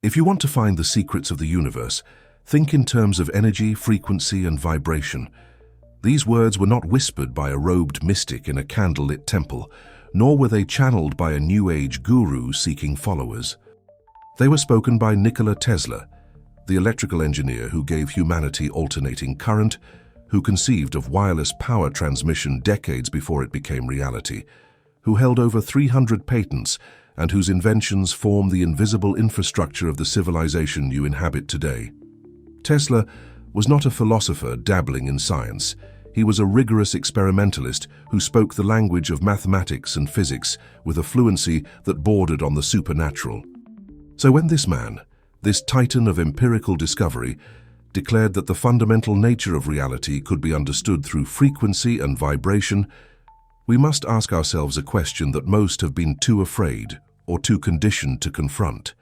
If you want to find the secrets of the universe, think in terms of energy, frequency, and vibration. These words were not whispered by a robed mystic in a candlelit temple, nor were they channeled by a New Age guru seeking followers. They were spoken by Nikola Tesla, the electrical engineer who gave humanity alternating current, who conceived of wireless power transmission decades before it became reality, who held over 300 patents, and whose inventions form the invisible infrastructure of the civilization you inhabit today. Tesla was not a philosopher dabbling in science. He was a rigorous experimentalist who spoke the language of mathematics and physics with a fluency that bordered on the supernatural. So when this man, this titan of empirical discovery, declared that the fundamental nature of reality could be understood through frequency and vibration, we must ask ourselves a question that most have been too afraid or too conditioned to confront.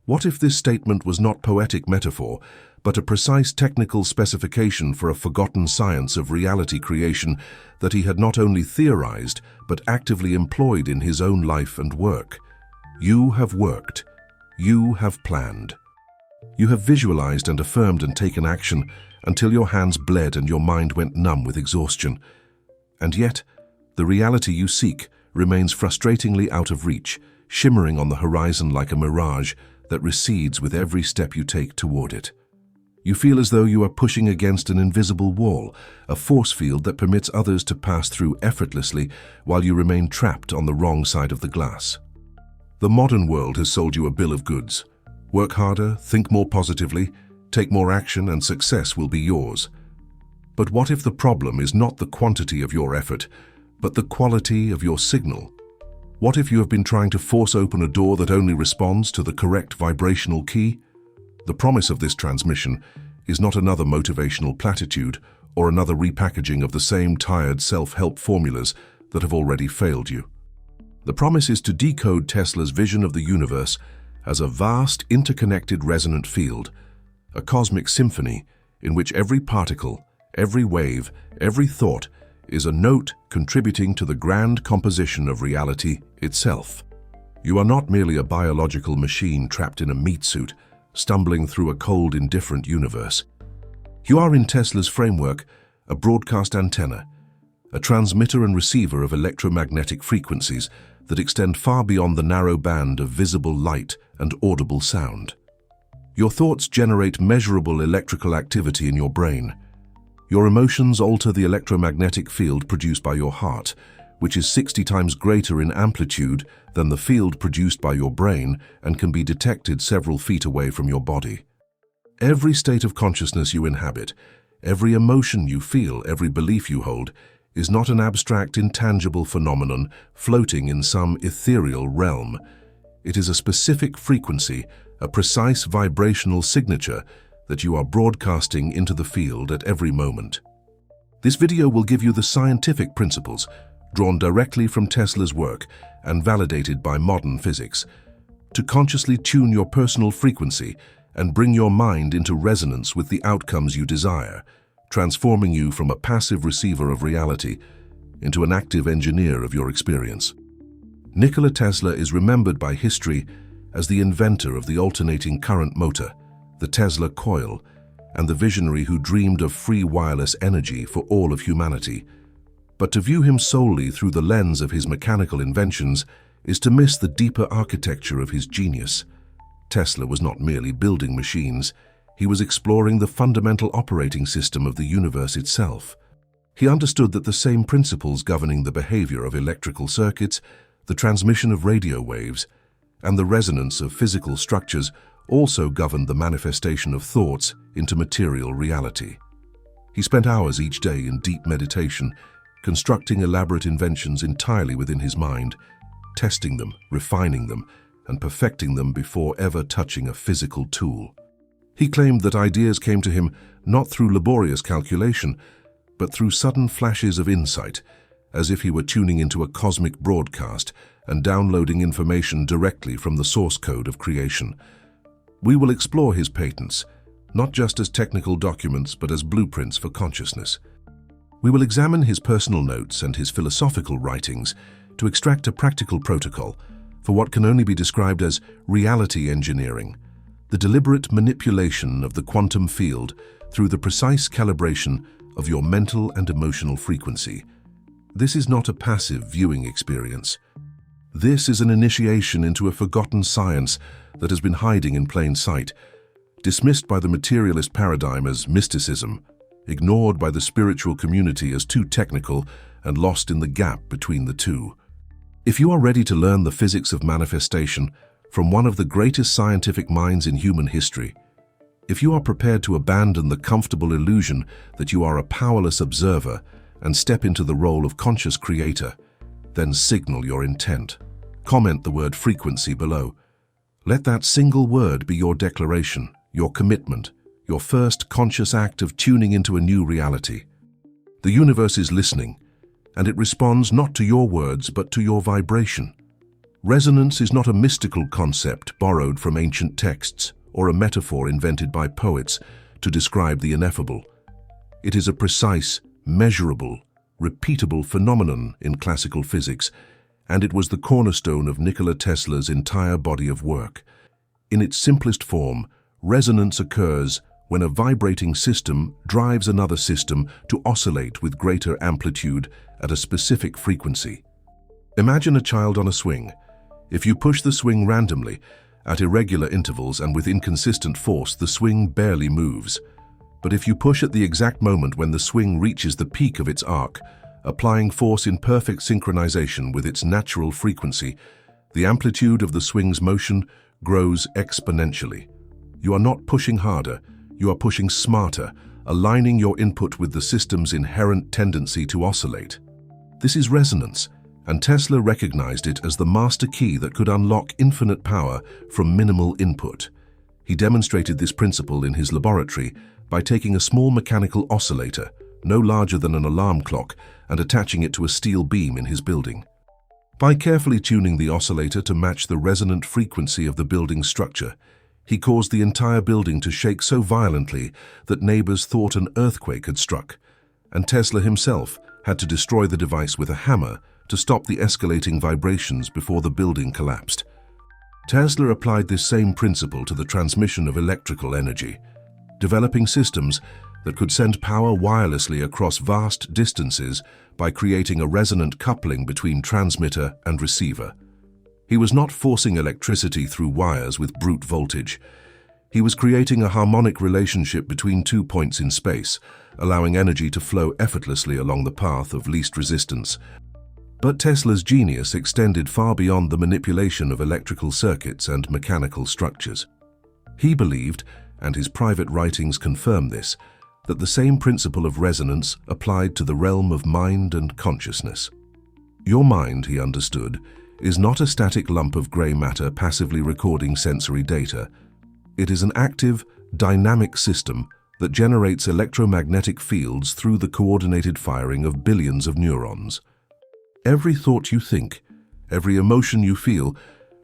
What if this statement was not poetic metaphor, but a precise technical specification for a forgotten science of reality creation that he had not only theorized, but actively employed in his own life and work? You have worked. You have planned. You have visualized and affirmed and taken action until your hands bled and your mind went numb with exhaustion. And yet, the reality you seek remains frustratingly out of reach, shimmering on the horizon like a mirage that recedes with every step you take toward it. You feel as though you are pushing against an invisible wall, a force field that permits others to pass through effortlessly while you remain trapped on the wrong side of the glass. The modern world has sold you a bill of goods. Work harder, think more positively, take more action, and success will be yours. But what if the problem is not the quantity of your effort, but the quality of your signal? What if you have been trying to force open a door that only responds to the correct vibrational key? The promise of this transmission is not another motivational platitude or another repackaging of the same tired self-help formulas that have already failed you. The promise is to decode Tesla's vision of the universe as a vast, interconnected resonant field, a cosmic symphony in which every particle, every wave, every thought is a note contributing to the grand composition of reality itself. You are not merely a biological machine trapped in a meat suit, stumbling through a cold, indifferent universe. You are, in Tesla's framework, a broadcast antenna, a transmitter and receiver of electromagnetic frequencies that extend far beyond the narrow band of visible light and audible sound. Your thoughts generate measurable electrical activity in your brain. Your emotions alter the electromagnetic field produced by your heart, which is 60 times greater in amplitude than the field produced by your brain and can be detected several feet away from your body. Every state of consciousness you inhabit, every emotion you feel, every belief you hold, is not an abstract, intangible phenomenon floating in some ethereal realm. It is a specific frequency, a precise vibrational signature that you are broadcasting into the field at every moment. This video will give you the scientific principles, drawn directly from Tesla's work and validated by modern physics, to consciously tune your personal frequency and bring your mind into resonance with the outcomes you desire, transforming you from a passive receiver of reality into an active engineer of your experience. Nikola Tesla is remembered by history as the inventor of the alternating current motor, the Tesla coil, and the visionary who dreamed of free wireless energy for all of humanity. But to view him solely through the lens of his mechanical inventions is to miss the deeper architecture of his genius. Tesla was not merely building machines, he was exploring the fundamental operating system of the universe itself. He understood that the same principles governing the behavior of electrical circuits, the transmission of radio waves, and the resonance of physical structures also governed the manifestation of thoughts into material reality. He spent hours each day in deep meditation, constructing elaborate inventions entirely within his mind, testing them, refining them, and perfecting them before ever touching a physical tool. He claimed that ideas came to him not through laborious calculation, but through sudden flashes of insight, as if he were tuning into a cosmic broadcast and downloading information directly from the source code of creation. We will explore his patents, not just as technical documents, but as blueprints for consciousness. We will examine his personal notes and his philosophical writings to extract a practical protocol for what can only be described as reality engineering, the deliberate manipulation of the quantum field through the precise calibration of your mental and emotional frequency. This is not a passive viewing experience. This is an initiation into a forgotten science that has been hiding in plain sight, dismissed by the materialist paradigm as mysticism, ignored by the spiritual community as too technical, and lost in the gap between the two. If you are ready to learn the physics of manifestation from one of the greatest scientific minds in human history, if you are prepared to abandon the comfortable illusion that you are a powerless observer and step into the role of conscious creator, then signal your intent. Comment the word frequency below. Let that single word be your declaration, your commitment, your first conscious act of tuning into a new reality. The universe is listening, and it responds not to your words but to your vibration. Resonance is not a mystical concept borrowed from ancient texts or a metaphor invented by poets to describe the ineffable. It is a precise, measurable, repeatable phenomenon in classical physics, and it was the cornerstone of Nikola Tesla's entire body of work. In its simplest form, resonance occurs when a vibrating system drives another system to oscillate with greater amplitude at a specific frequency. Imagine a child on a swing. If you push the swing randomly, at irregular intervals and with inconsistent force, the swing barely moves. But if you push at the exact moment when the swing reaches the peak of its arc, applying force in perfect synchronization with its natural frequency, the amplitude of the swing's motion grows exponentially. You are not pushing harder, you are pushing smarter, aligning your input with the system's inherent tendency to oscillate. This is resonance, and Tesla recognized it as the master key that could unlock infinite power from minimal input. He demonstrated this principle in his laboratory by taking a small mechanical oscillator, no larger than an alarm clock, and attaching it to a steel beam in his building. By carefully tuning the oscillator to match the resonant frequency of the building's structure, he caused the entire building to shake so violently that neighbors thought an earthquake had struck, and Tesla himself had to destroy the device with a hammer to stop the escalating vibrations before the building collapsed. Tesla applied this same principle to the transmission of electrical energy, developing systems that could send power wirelessly across vast distances by creating a resonant coupling between transmitter and receiver. He was not forcing electricity through wires with brute voltage. He was creating a harmonic relationship between 2 points in space, allowing energy to flow effortlessly along the path of least resistance. But Tesla's genius extended far beyond the manipulation of electrical circuits and mechanical structures. He believed, and his private writings confirm this, that the same principle of resonance applied to the realm of mind and consciousness. Your mind, he understood, is not a static lump of gray matter passively recording sensory data. It is an active, dynamic system that generates electromagnetic fields through the coordinated firing of billions of neurons. Every thought you think, every emotion you feel,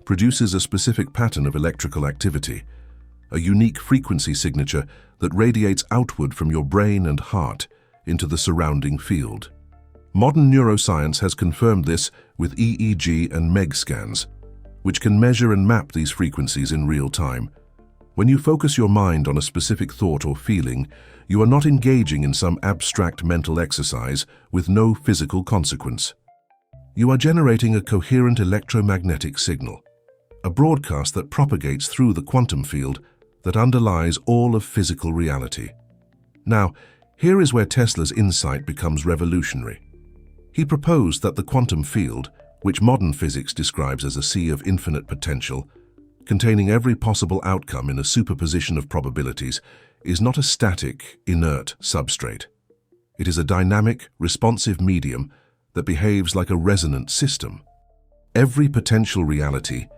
produces a specific pattern of electrical activity, a unique frequency signature that radiates outward from your brain and heart into the surrounding field. Modern neuroscience has confirmed this with EEG and MEG scans, which can measure and map these frequencies in real time. When you focus your mind on a specific thought or feeling, you are not engaging in some abstract mental exercise with no physical consequence. You are generating a coherent electromagnetic signal, a broadcast that propagates through the quantum field that underlies all of physical reality. Now, here is where Tesla's insight becomes revolutionary. He proposed that the quantum field, which modern physics describes as a sea of infinite potential, containing every possible outcome in a superposition of probabilities, is not a static, inert substrate. It is a dynamic, responsive medium that behaves like a resonant system. Every potential reality,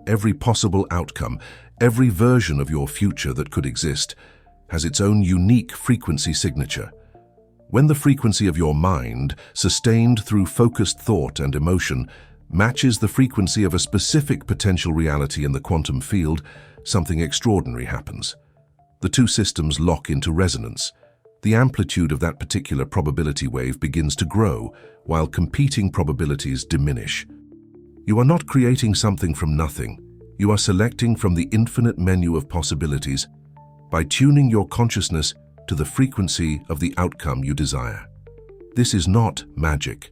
every possible outcome, every version of your future that could exist, has its own unique frequency signature. When the frequency of your mind, sustained through focused thought and emotion, matches the frequency of a specific potential reality in the quantum field, something extraordinary happens. The two systems lock into resonance. The amplitude of that particular probability wave begins to grow, while competing probabilities diminish. You are not creating something from nothing. You are selecting from the infinite menu of possibilities by tuning your consciousness to the frequency of the outcome you desire. This is not magic.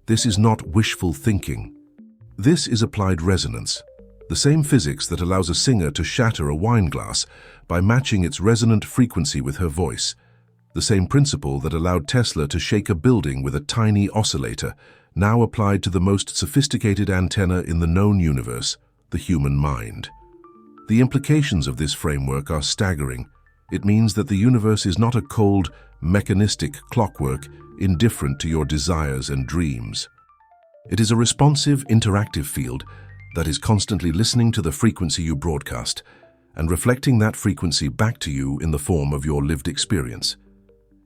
This is not wishful thinking. This is applied resonance, the same physics that allows a singer to shatter a wine glass by matching its resonant frequency with her voice, the same principle that allowed Tesla to shake a building with a tiny oscillator, now applied to the most sophisticated antenna in the known universe, the human mind. The implications of this framework are staggering. It means that the universe is not a cold, mechanistic clockwork indifferent to your desires and dreams. It is a responsive, interactive field that is constantly listening to the frequency you broadcast and reflecting that frequency back to you in the form of your lived experience.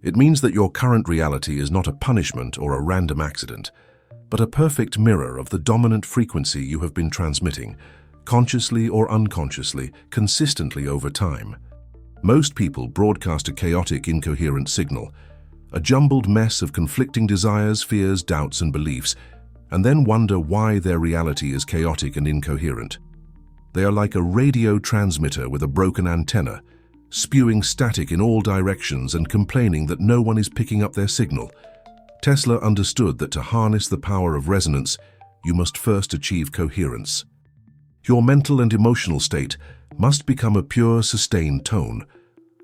It means that your current reality is not a punishment or a random accident, but a perfect mirror of the dominant frequency you have been transmitting, consciously or unconsciously, consistently over time. Most people broadcast a chaotic, incoherent signal, a jumbled mess of conflicting desires, fears, doubts, and beliefs, and then wonder why their reality is chaotic and incoherent. They are like a radio transmitter with a broken antenna, spewing static in all directions and complaining that no one is picking up their signal. Tesla understood that to harness the power of resonance, you must first achieve coherence. Your mental and emotional state must become a pure, sustained tone,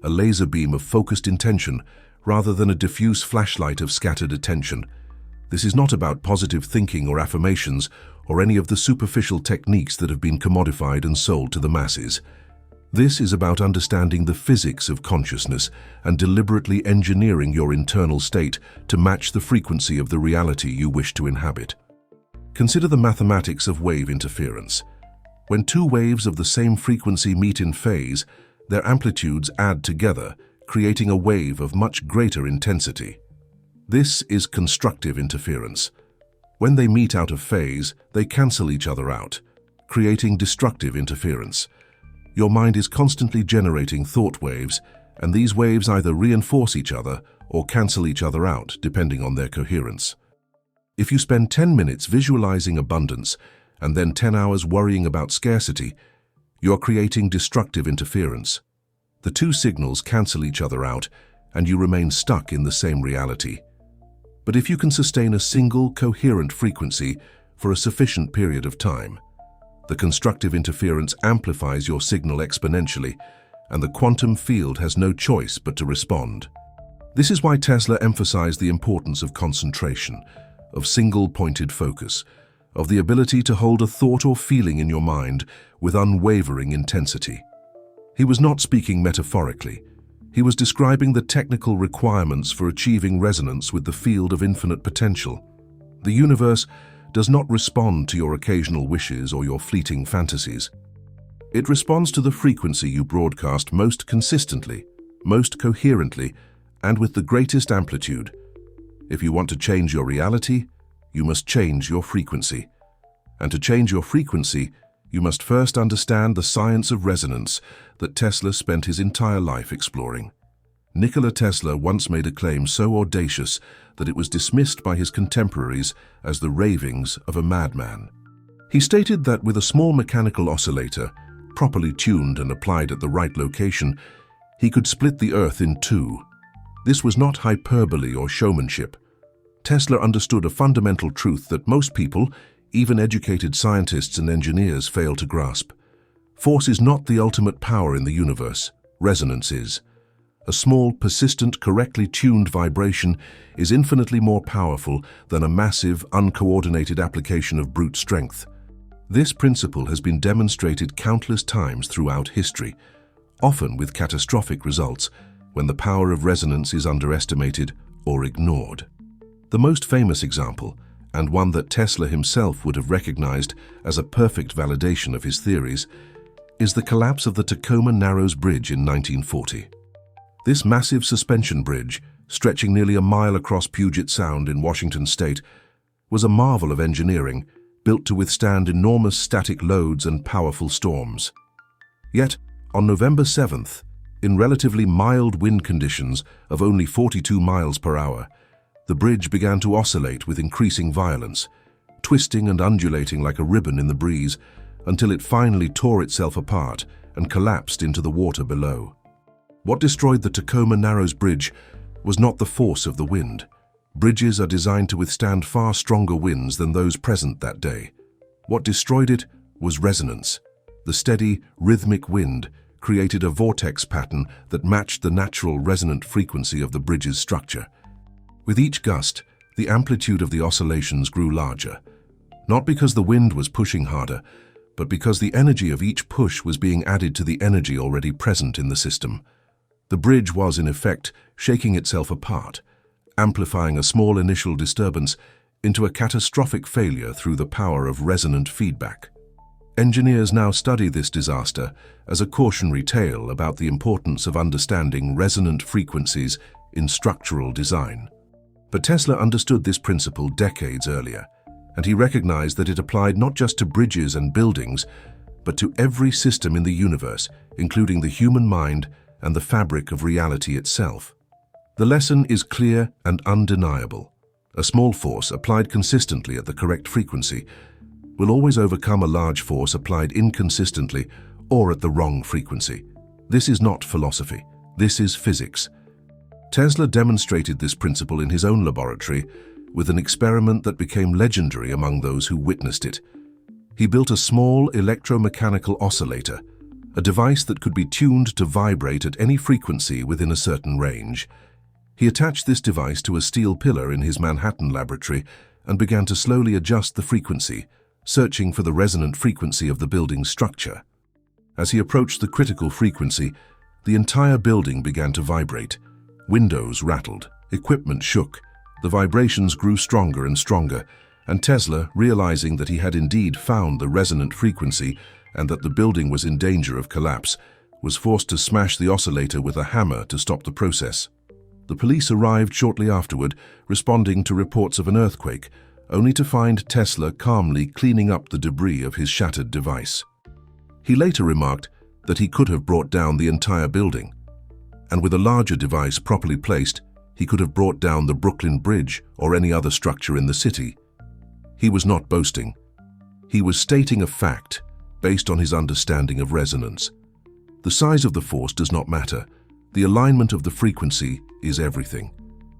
a laser beam of focused intention rather than a diffuse flashlight of scattered attention. This is not about positive thinking or affirmations or any of the superficial techniques that have been commodified and sold to the masses. This is about understanding the physics of consciousness and deliberately engineering your internal state to match the frequency of the reality you wish to inhabit. Consider the mathematics of wave interference. When two waves of the same frequency meet in phase, their amplitudes add together, creating a wave of much greater intensity. This is constructive interference. When they meet out of phase, they cancel each other out, creating destructive interference. Your mind is constantly generating thought waves, and these waves either reinforce each other or cancel each other out, depending on their coherence. If you spend 10 minutes visualizing abundance and then 10 hours worrying about scarcity, you are creating destructive interference. The two signals cancel each other out, and you remain stuck in the same reality. But if you can sustain a single, coherent frequency for a sufficient period of time, the constructive interference amplifies your signal exponentially, and the quantum field has no choice but to respond. This is why Tesla emphasized the importance of concentration, of single-pointed focus, of the ability to hold a thought or feeling in your mind with unwavering intensity. He was not speaking metaphorically. He was describing the technical requirements for achieving resonance with the field of infinite potential. The universe does not respond to your occasional wishes or your fleeting fantasies. It responds to the frequency you broadcast most consistently, most coherently, and with the greatest amplitude. If you want to change your reality, you must change your frequency. And to change your frequency, you must first understand the science of resonance that Tesla spent his entire life exploring. Nikola Tesla once made a claim so audacious that it was dismissed by his contemporaries as the ravings of a madman. He stated that with a small mechanical oscillator, properly tuned and applied at the right location, he could split the Earth in two. This was not hyperbole or showmanship. Tesla understood a fundamental truth that most people, even educated scientists and engineers, fail to grasp. Force is not the ultimate power in the universe. Resonance is. A small, persistent, correctly tuned vibration is infinitely more powerful than a massive, uncoordinated application of brute strength. This principle has been demonstrated countless times throughout history, often with catastrophic results when the power of resonance is underestimated or ignored. The most famous example, and one that Tesla himself would have recognized as a perfect validation of his theories, is the collapse of the Tacoma Narrows Bridge in 1940. This massive suspension bridge, stretching nearly a mile across Puget Sound in Washington state, was a marvel of engineering, built to withstand enormous static loads and powerful storms. Yet, on November 7th, in relatively mild wind conditions of only 42 miles per hour, the bridge began to oscillate with increasing violence, twisting and undulating like a ribbon in the breeze until it finally tore itself apart and collapsed into the water below. What destroyed the Tacoma Narrows Bridge was not the force of the wind. Bridges are designed to withstand far stronger winds than those present that day. What destroyed it was resonance. The steady, rhythmic wind created a vortex pattern that matched the natural resonant frequency of the bridge's structure. With each gust, the amplitude of the oscillations grew larger, not because the wind was pushing harder, but because the energy of each push was being added to the energy already present in the system. The bridge was, in effect, shaking itself apart, amplifying a small initial disturbance into a catastrophic failure through the power of resonant feedback. Engineers now study this disaster as a cautionary tale about the importance of understanding resonant frequencies in structural design. But Tesla understood this principle decades earlier, and he recognized that it applied not just to bridges and buildings, but to every system in the universe, including the human mind and the fabric of reality itself. The lesson is clear and undeniable. A small force applied consistently at the correct frequency will always overcome a large force applied inconsistently or at the wrong frequency. This is not philosophy. This is physics. Tesla demonstrated this principle in his own laboratory with an experiment that became legendary among those who witnessed it. He built a small electromechanical oscillator, a device that could be tuned to vibrate at any frequency within a certain range. He attached this device to a steel pillar in his Manhattan laboratory and began to slowly adjust the frequency, searching for the resonant frequency of the building's structure. As he approached the critical frequency, the entire building began to vibrate. Windows rattled, equipment shook, the vibrations grew stronger and stronger, and Tesla, realizing that he had indeed found the resonant frequency and that the building was in danger of collapse, was forced to smash the oscillator with a hammer to stop the process. The police arrived shortly afterward, responding to reports of an earthquake, only to find Tesla calmly cleaning up the debris of his shattered device. He later remarked that he could have brought down the entire building, and with a larger device properly placed, he could have brought down the Brooklyn Bridge or any other structure in the city. He was not boasting. He was stating a fact based on his understanding of resonance. The size of the force does not matter. The alignment of the frequency is everything.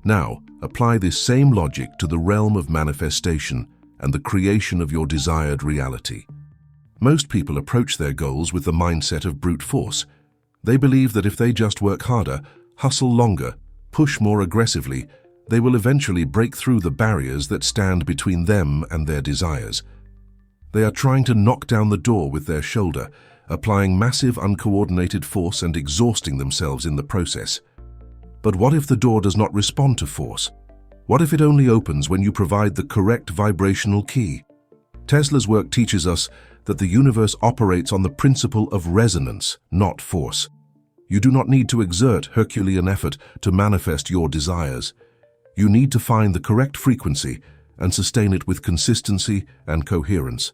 Now, apply this same logic to the realm of manifestation and the creation of your desired reality. Most people approach their goals with the mindset of brute force. They believe that if they just work harder, hustle longer, push more aggressively, they will eventually break through the barriers that stand between them and their desires. They are trying to knock down the door with their shoulder, applying massive uncoordinated force and exhausting themselves in the process. But what if the door does not respond to force? What if it only opens when you provide the correct vibrational key? Tesla's work teaches us that the universe operates on the principle of resonance, not force. You do not need to exert Herculean effort to manifest your desires. You need to find the correct frequency and sustain it with consistency and coherence.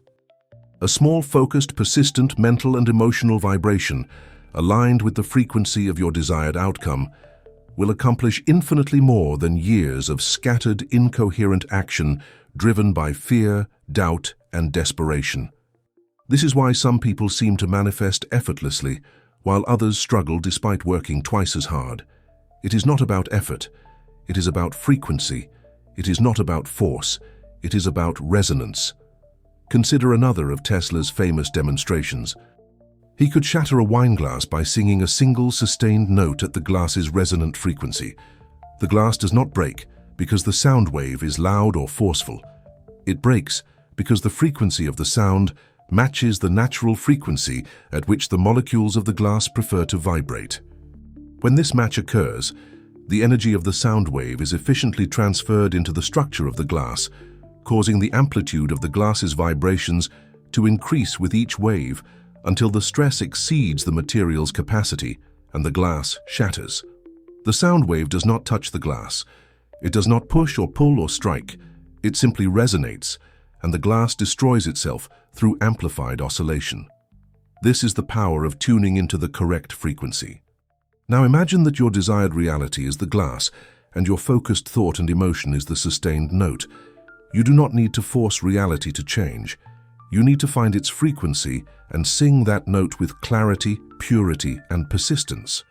A small, focused, persistent mental and emotional vibration, aligned with the frequency of your desired outcome, will accomplish infinitely more than years of scattered, incoherent action driven by fear, doubt, and desperation. This is why some people seem to manifest effortlessly, while others struggle despite working twice as hard. It is not about effort. It is about frequency. It is not about force. It is about resonance. Consider another of Tesla's famous demonstrations. He could shatter a wine glass by singing a single sustained note at the glass's resonant frequency. The glass does not break because the sound wave is loud or forceful. It breaks because the frequency of the sound matches the natural frequency at which the molecules of the glass prefer to vibrate. When this match occurs, the energy of the sound wave is efficiently transferred into the structure of the glass, causing the amplitude of the glass's vibrations to increase with each wave until the stress exceeds the material's capacity and the glass shatters. The sound wave does not touch the glass. It does not push or pull or strike. It simply resonates, and the glass destroys itself through amplified oscillation. This is the power of tuning into the correct frequency. Now imagine that your desired reality is the glass, and your focused thought and emotion is the sustained note. You do not need to force reality to change. You need to find its frequency and sing that note with clarity, purity, and persistence.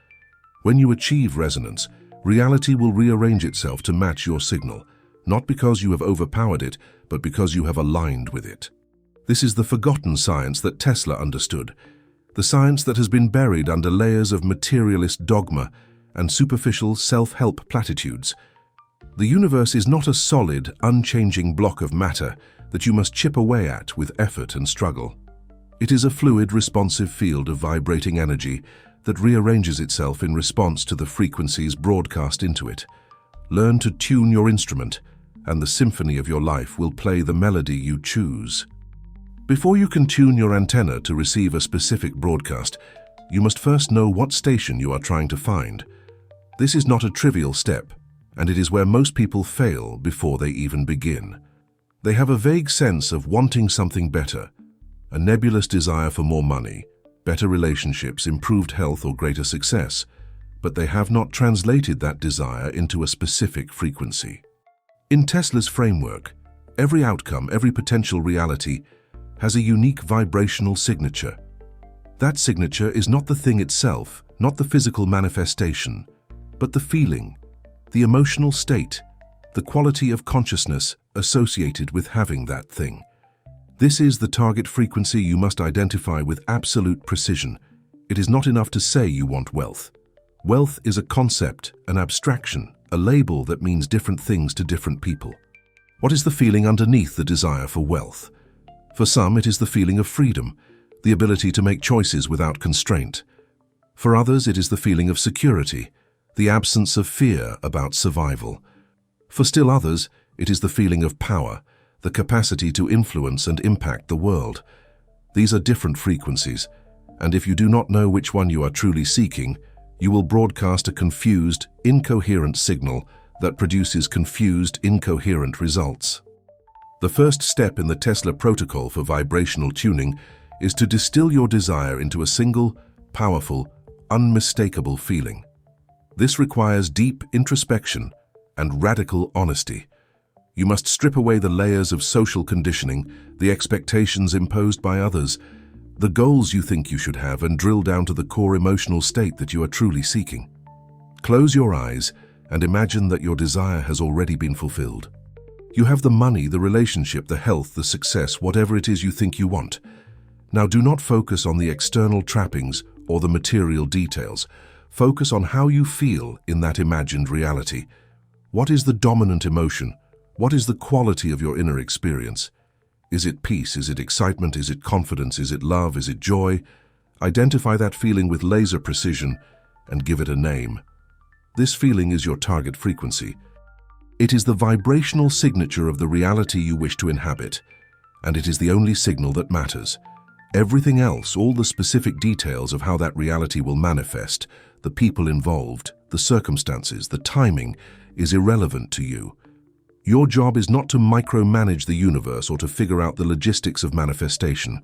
When you achieve resonance, reality will rearrange itself to match your signal, not because you have overpowered it, but because you have aligned with it. This is the forgotten science that Tesla understood, the science that has been buried under layers of materialist dogma and superficial self-help platitudes. The universe is not a solid, unchanging block of matter that you must chip away at with effort and struggle. It is a fluid, responsive field of vibrating energy that rearranges itself in response to the frequencies broadcast into it. Learn to tune your instrument, and the symphony of your life will play the melody you choose. Before you can tune your antenna to receive a specific broadcast, you must first know what station you are trying to find. This is not a trivial step, and it is where most people fail before they even begin. They have a vague sense of wanting something better, a nebulous desire for more money, better relationships, improved health, or greater success, but they have not translated that desire into a specific frequency. In Tesla's framework, every outcome, every potential reality has a unique vibrational signature. That signature is not the thing itself, not the physical manifestation, but the feeling, the emotional state, the quality of consciousness associated with having that thing. This is the target frequency you must identify with absolute precision. It is not enough to say you want wealth. Wealth is a concept, an abstraction, a label that means different things to different people. What is the feeling underneath the desire for wealth? For some, it is the feeling of freedom, the ability to make choices without constraint. For others, it is the feeling of security, the absence of fear about survival. For still others, it is the feeling of power, the capacity to influence and impact the world. These are different frequencies, and if you do not know which one you are truly seeking, you will broadcast a confused, incoherent signal that produces confused, incoherent results. The first step in the Tesla protocol for vibrational tuning is to distill your desire into a single, powerful, unmistakable feeling. This requires deep introspection and radical honesty. You must strip away the layers of social conditioning, the expectations imposed by others, the goals you think you should have, and drill down to the core emotional state that you are truly seeking. Close your eyes and imagine that your desire has already been fulfilled. You have the money, the relationship, the health, the success, whatever it is you think you want. Now do not focus on the external trappings or the material details. Focus on how you feel in that imagined reality. What is the dominant emotion? What is the quality of your inner experience? Is it peace? Is it excitement? Is it confidence? Is it love? Is it joy? Identify that feeling with laser precision and give it a name. This feeling is your target frequency. It is the vibrational signature of the reality you wish to inhabit, and it is the only signal that matters. Everything else, all the specific details of how that reality will manifest, the people involved, the circumstances, the timing, is irrelevant to you. Your job is not to micromanage the universe or to figure out the logistics of manifestation.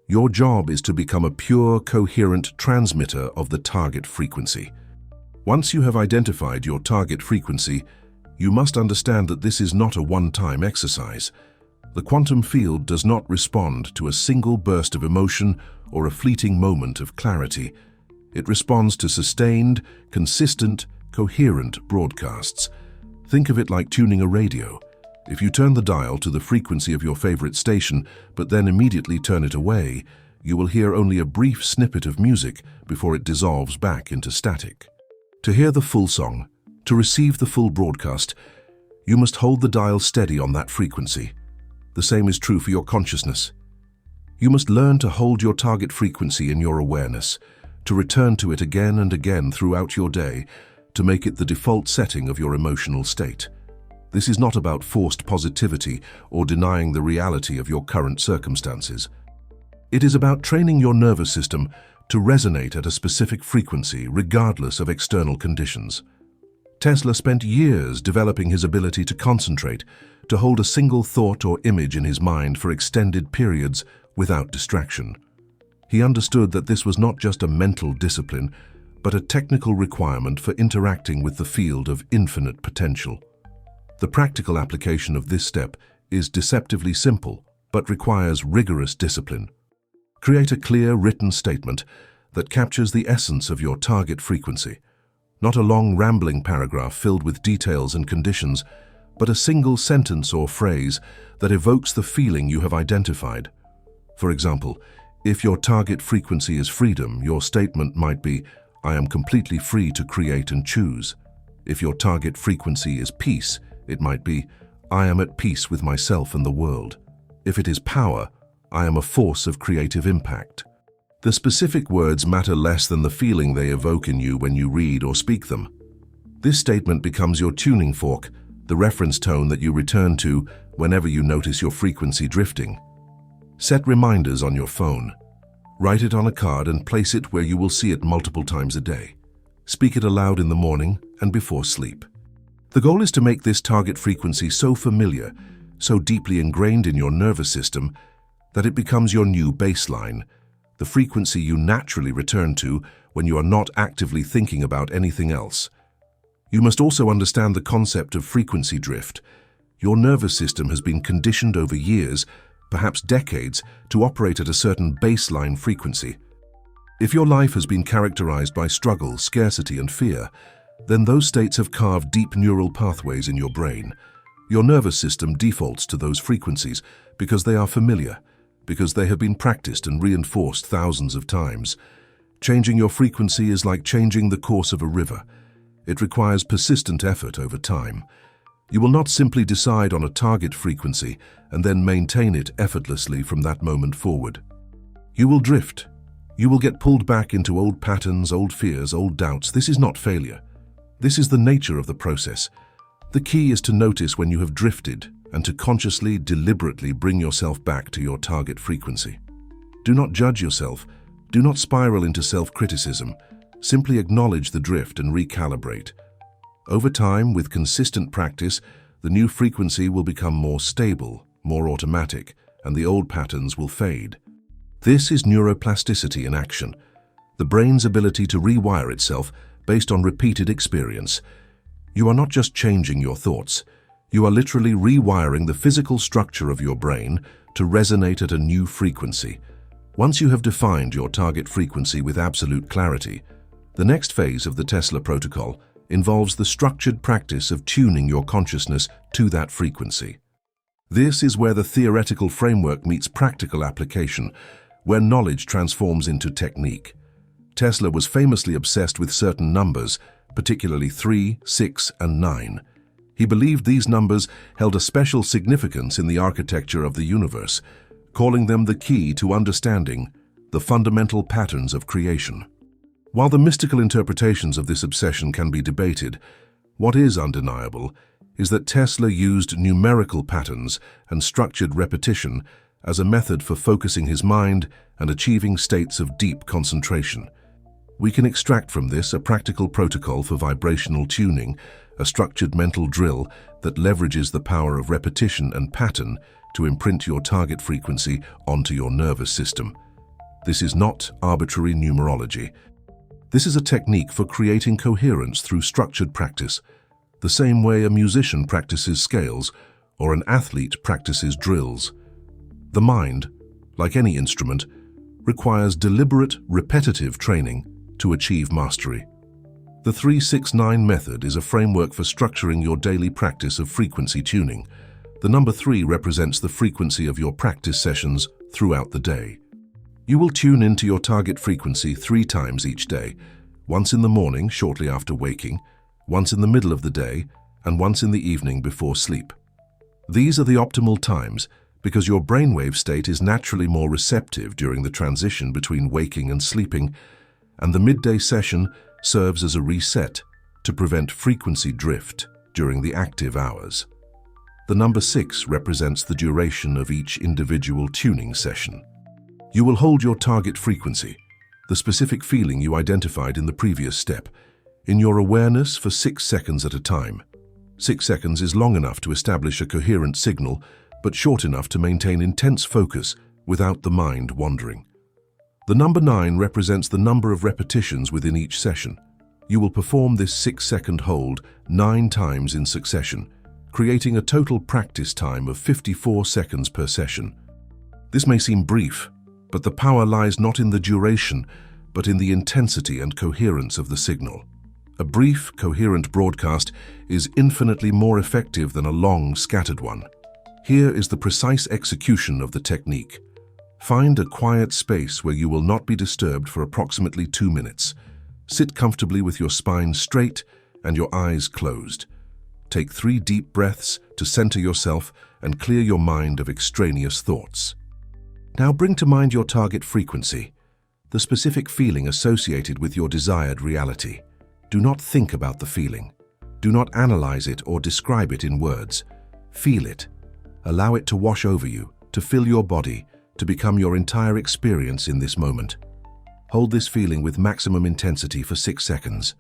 Your job is to become a pure, coherent transmitter of the target frequency. Once you have identified your target frequency, you must understand that this is not a one-time exercise. The quantum field does not respond to a single burst of emotion or a fleeting moment of clarity. It responds to sustained, consistent, coherent broadcasts. Think of it like tuning a radio. If you turn the dial to the frequency of your favorite station, but then immediately turn it away, you will hear only a brief snippet of music before it dissolves back into static. To hear the full song, to receive the full broadcast, you must hold the dial steady on that frequency. The same is true for your consciousness. You must learn to hold your target frequency in your awareness, to return to it again and again throughout your day, to make it the default setting of your emotional state. This is not about forced positivity or denying the reality of your current circumstances. It is about training your nervous system to resonate at a specific frequency regardless of external conditions. Tesla spent years developing his ability to concentrate, to hold a single thought or image in his mind for extended periods without distraction. He understood that this was not just a mental discipline, but a technical requirement for interacting with the field of infinite potential. The practical application of this step is deceptively simple, but requires rigorous discipline. Create a clear written statement that captures the essence of your target frequency. Not a long rambling paragraph filled with details and conditions, but a single sentence or phrase that evokes the feeling you have identified. For example, if your target frequency is freedom, your statement might be, "I am completely free to create and choose." If your target frequency is peace, it might be, "I am at peace with myself and the world." If it is power, "I am a force of creative impact." The specific words matter less than the feeling they evoke in you when you read or speak them. This statement becomes your tuning fork, the reference tone that you return to whenever you notice your frequency drifting. Set reminders on your phone. Write it on a card and place it where you will see it multiple times a day. Speak it aloud in the morning and before sleep. The goal is to make this target frequency so familiar, so deeply ingrained in your nervous system, that it becomes your new baseline, the frequency you naturally return to when you are not actively thinking about anything else. You must also understand the concept of frequency drift. Your nervous system has been conditioned over years, perhaps decades, to operate at a certain baseline frequency. If your life has been characterized by struggle, scarcity, and fear, then those states have carved deep neural pathways in your brain. Your nervous system defaults to those frequencies because they are familiar, because they have been practiced and reinforced thousands of times. Changing your frequency is like changing the course of a river. It requires persistent effort over time. You will not simply decide on a target frequency and then maintain it effortlessly from that moment forward. You will drift. You will get pulled back into old patterns, old fears, old doubts. This is not failure. This is the nature of the process. The key is to notice when you have drifted and to consciously, deliberately bring yourself back to your target frequency. Do not judge yourself. Do not spiral into self-criticism. Simply acknowledge the drift and recalibrate. Over time, with consistent practice, the new frequency will become more stable, more automatic, and the old patterns will fade. This is neuroplasticity in action, the brain's ability to rewire itself based on repeated experience. You are not just changing your thoughts, you are literally rewiring the physical structure of your brain to resonate at a new frequency. Once you have defined your target frequency with absolute clarity, the next phase of the Tesla protocol involves the structured practice of tuning your consciousness to that frequency. This is where the theoretical framework meets practical application, where knowledge transforms into technique. Tesla was famously obsessed with certain numbers, particularly 3, 6, and 9. He believed these numbers held a special significance in the architecture of the universe, calling them the key to understanding the fundamental patterns of creation. While the mystical interpretations of this obsession can be debated, what is undeniable is that Tesla used numerical patterns and structured repetition as a method for focusing his mind and achieving states of deep concentration. We can extract from this a practical protocol for vibrational tuning, a structured mental drill that leverages the power of repetition and pattern to imprint your target frequency onto your nervous system. This is not arbitrary numerology. This is a technique for creating coherence through structured practice, the same way a musician practices scales or an athlete practices drills. The mind, like any instrument, requires deliberate, repetitive training to achieve mastery. The 3-6-9 method is a framework for structuring your daily practice of frequency tuning. The number 3 represents the frequency of your practice sessions throughout the day. You will tune into your target frequency 3 times each day, once in the morning shortly after waking, once in the middle of the day, and once in the evening before sleep. These are the optimal times because your brainwave state is naturally more receptive during the transition between waking and sleeping, and the midday session serves as a reset to prevent frequency drift during the active hours. The number 6 represents the duration of each individual tuning session. You will hold your target frequency, the specific feeling you identified in the previous step, in your awareness for 6 seconds at a time. 6 seconds is long enough to establish a coherent signal, but short enough to maintain intense focus without the mind wandering. The number 9 represents the number of repetitions within each session. You will perform this 6-second hold 9 times in succession, creating a total practice time of 54 seconds per session. This may seem brief, but the power lies not in the duration, but in the intensity and coherence of the signal. A brief, coherent broadcast is infinitely more effective than a long, scattered one. Here is the precise execution of the technique. Find a quiet space where you will not be disturbed for approximately 2 minutes. Sit comfortably with your spine straight and your eyes closed. Take 3 deep breaths to center yourself and clear your mind of extraneous thoughts. Now bring to mind your target frequency, the specific feeling associated with your desired reality. Do not think about the feeling. Do not analyze it or describe it in words. Feel it. Allow it to wash over you, to fill your body, to become your entire experience in this moment. Hold this feeling with maximum intensity for 6 seconds.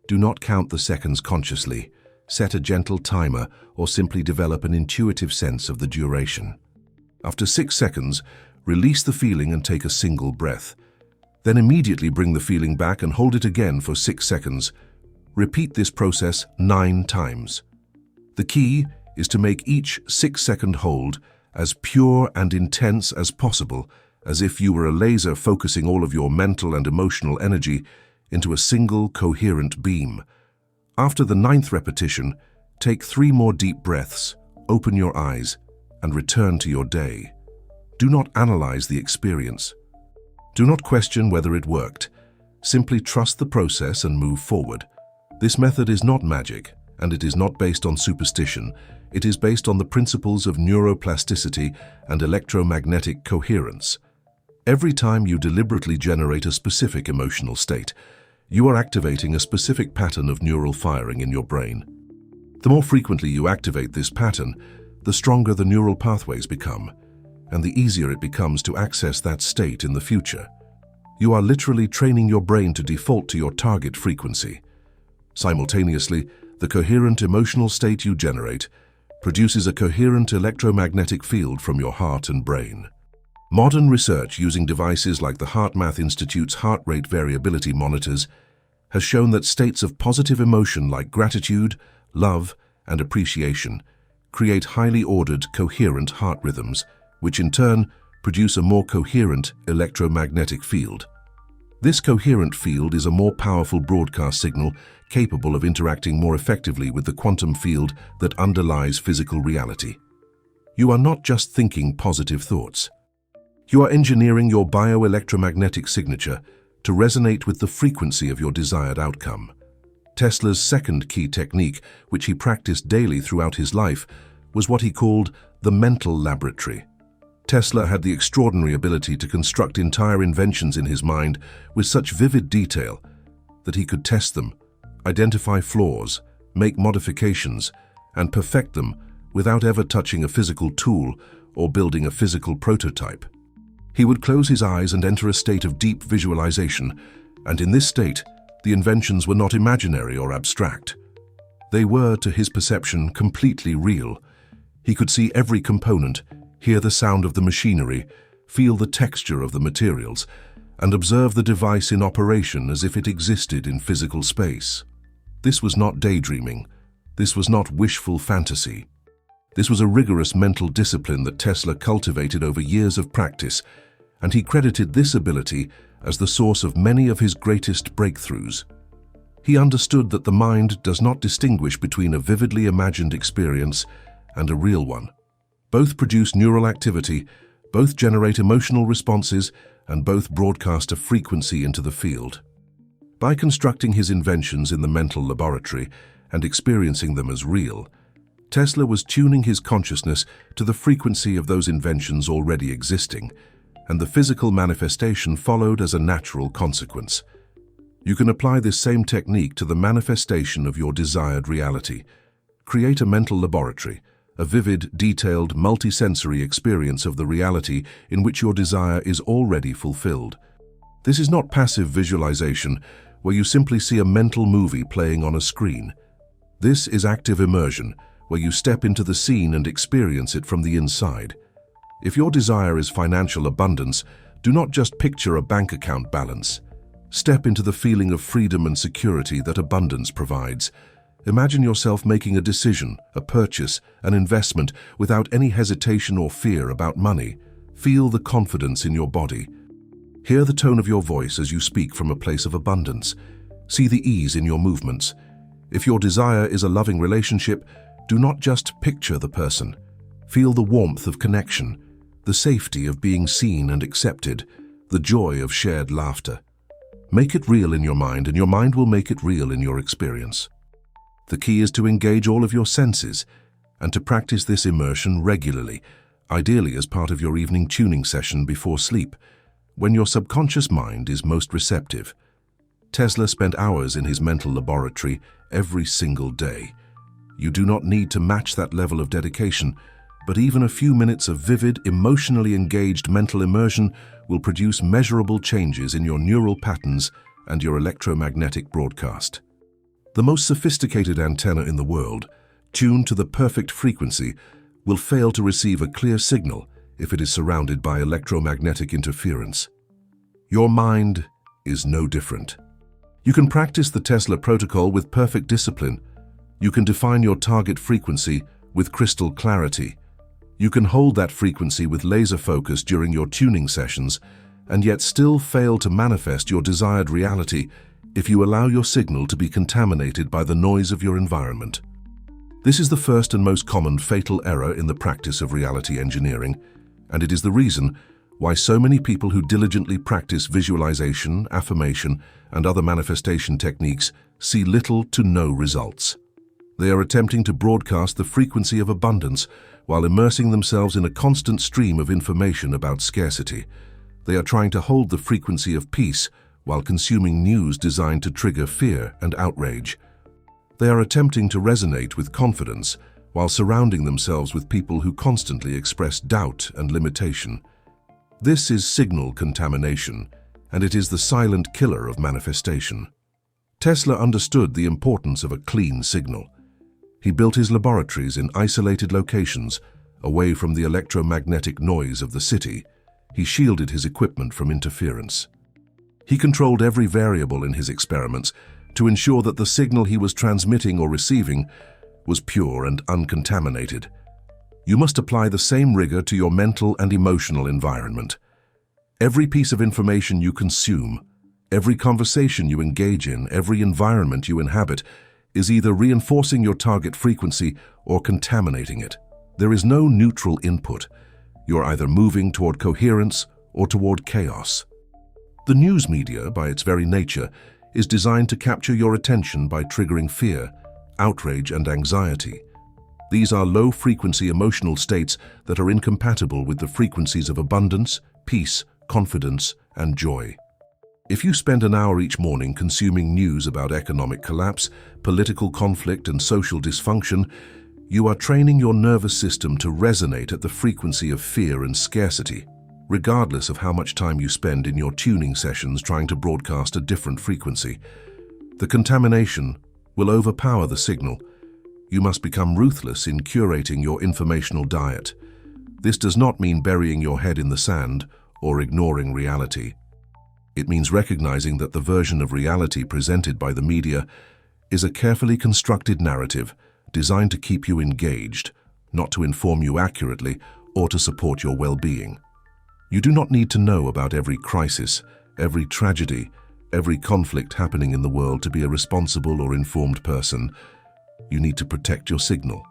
Do not count the seconds consciously. Set a gentle timer or simply develop an intuitive sense of the duration. After 6 seconds, release the feeling and take a single breath. Then immediately bring the feeling back and hold it again for 6 seconds. Repeat this process 9 times. The key is to make each 6-second hold as pure and intense as possible, as if you were a laser focusing all of your mental and emotional energy into a single coherent beam. After the 9th repetition, take 3 more deep breaths, open your eyes, and return to your day. Do not analyze the experience. Do not question whether it worked. Simply trust the process and move forward. This method is not magic, and it is not based on superstition. It is based on the principles of neuroplasticity and electromagnetic coherence. Every time you deliberately generate a specific emotional state, you are activating a specific pattern of neural firing in your brain. The more frequently you activate this pattern, the stronger the neural pathways become, and the easier it becomes to access that state in the future. You are literally training your brain to default to your target frequency. Simultaneously, the coherent emotional state you generate produces a coherent electromagnetic field from your heart and brain. Modern research using devices like the HeartMath Institute's heart rate variability monitors has shown that states of positive emotion like gratitude, love, and appreciation create highly ordered, coherent heart rhythms, which in turn produce a more coherent electromagnetic field. This coherent field is a more powerful broadcast signal capable of interacting more effectively with the quantum field that underlies physical reality. You are not just thinking positive thoughts. You are engineering your bioelectromagnetic signature to resonate with the frequency of your desired outcome. Tesla's second key technique, which he practiced daily throughout his life, was what he called the mental laboratory. Tesla had the extraordinary ability to construct entire inventions in his mind with such vivid detail that he could test them, identify flaws, make modifications, and perfect them without ever touching a physical tool or building a physical prototype. He would close his eyes and enter a state of deep visualization, and in this state, the inventions were not imaginary or abstract. They were, to his perception, completely real. He could see every component, hear the sound of the machinery, feel the texture of the materials, and observe the device in operation as if it existed in physical space. This was not daydreaming. This was not wishful fantasy. This was a rigorous mental discipline that Tesla cultivated over years of practice, and he credited this ability as the source of many of his greatest breakthroughs. He understood that the mind does not distinguish between a vividly imagined experience and a real one. Both produce neural activity, both generate emotional responses, and both broadcast a frequency into the field. By constructing his inventions in the mental laboratory and experiencing them as real, Tesla was tuning his consciousness to the frequency of those inventions already existing, and the physical manifestation followed as a natural consequence. You can apply this same technique to the manifestation of your desired reality. Create a mental laboratory, a vivid, detailed, multisensory experience of the reality in which your desire is already fulfilled. This is not passive visualization, where you simply see a mental movie playing on a screen. This is active immersion, where you step into the scene and experience it from the inside. If your desire is financial abundance, do not just picture a bank account balance. Step into the feeling of freedom and security that abundance provides. Imagine yourself making a decision, a purchase, an investment without any hesitation or fear about money. Feel the confidence in your body. Hear the tone of your voice as you speak from a place of abundance. See the ease in your movements. If your desire is a loving relationship, do not just picture the person. Feel the warmth of connection, the safety of being seen and accepted, the joy of shared laughter. Make it real in your mind, and your mind will make it real in your experience. The key is to engage all of your senses and to practice this immersion regularly, ideally as part of your evening tuning session before sleep, when your subconscious mind is most receptive. Tesla spent hours in his mental laboratory every single day. You do not need to match that level of dedication, but even a few minutes of vivid, emotionally engaged mental immersion will produce measurable changes in your neural patterns and your electromagnetic broadcast. The most sophisticated antenna in the world, tuned to the perfect frequency, will fail to receive a clear signal if it is surrounded by electromagnetic interference. Your mind is no different. You can practice the Tesla protocol with perfect discipline. You can define your target frequency with crystal clarity. You can hold that frequency with laser focus during your tuning sessions, and yet still fail to manifest your desired reality if you allow your signal to be contaminated by the noise of your environment. This is the first and most common fatal error in the practice of reality engineering, and it is the reason why so many people who diligently practice visualization, affirmation, and other manifestation techniques see little to no results. They are attempting to broadcast the frequency of abundance while immersing themselves in a constant stream of information about scarcity. They are trying to hold the frequency of peace while consuming news designed to trigger fear and outrage. They are attempting to resonate with confidence while surrounding themselves with people who constantly express doubt and limitation. This is signal contamination, and it is the silent killer of manifestation. Tesla understood the importance of a clean signal. He built his laboratories in isolated locations, away from the electromagnetic noise of the city. He shielded his equipment from interference. He controlled every variable in his experiments to ensure that the signal he was transmitting or receiving was pure and uncontaminated. You must apply the same rigor to your mental and emotional environment. Every piece of information you consume, every conversation you engage in, every environment you inhabit, is either reinforcing your target frequency or contaminating it. There is no neutral input. You're either moving toward coherence or toward chaos. The news media, by its very nature, is designed to capture your attention by triggering fear, outrage, and anxiety. These are low-frequency emotional states that are incompatible with the frequencies of abundance, peace, confidence, and joy. If you spend an hour each morning consuming news about economic collapse, political conflict, and social dysfunction, you are training your nervous system to resonate at the frequency of fear and scarcity, regardless of how much time you spend in your tuning sessions trying to broadcast a different frequency. The contamination will overpower the signal. You must become ruthless in curating your informational diet. This does not mean burying your head in the sand or ignoring reality. It means recognizing that the version of reality presented by the media is a carefully constructed narrative designed to keep you engaged, not to inform you accurately or to support your well-being. You do not need to know about every crisis, every tragedy, every conflict happening in the world to be a responsible or informed person. You need to protect your signal.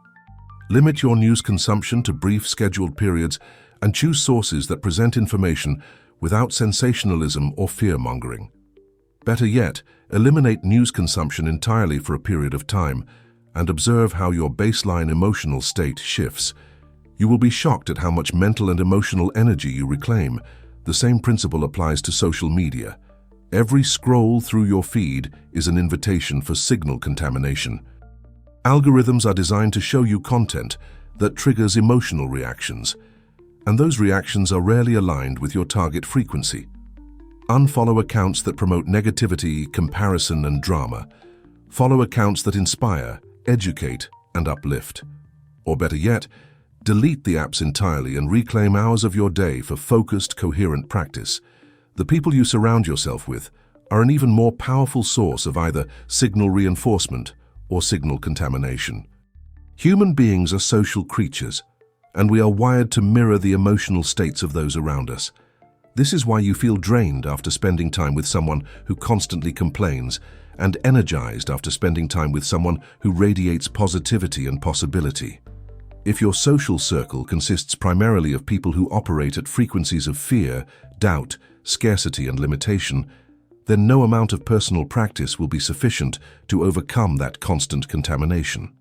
Limit your news consumption to brief scheduled periods and choose sources that present information without sensationalism or fear-mongering. Better yet, eliminate news consumption entirely for a period of time and observe how your baseline emotional state shifts. You will be shocked at how much mental and emotional energy you reclaim. The same principle applies to social media. Every scroll through your feed is an invitation for signal contamination. Algorithms are designed to show you content that triggers emotional reactions, and those reactions are rarely aligned with your target frequency. Unfollow accounts that promote negativity, comparison, and drama. Follow accounts that inspire, educate, and uplift. Or better yet, delete the apps entirely and reclaim hours of your day for focused, coherent practice. The people you surround yourself with are an even more powerful source of either signal reinforcement or signal contamination. Human beings are social creatures. and we are wired to mirror the emotional states of those around us. This is why you feel drained after spending time with someone who constantly complains, and energized after spending time with someone who radiates positivity and possibility. If your social circle consists primarily of people who operate at frequencies of fear, doubt, scarcity, and limitation, then no amount of personal practice will be sufficient to overcome that constant contamination.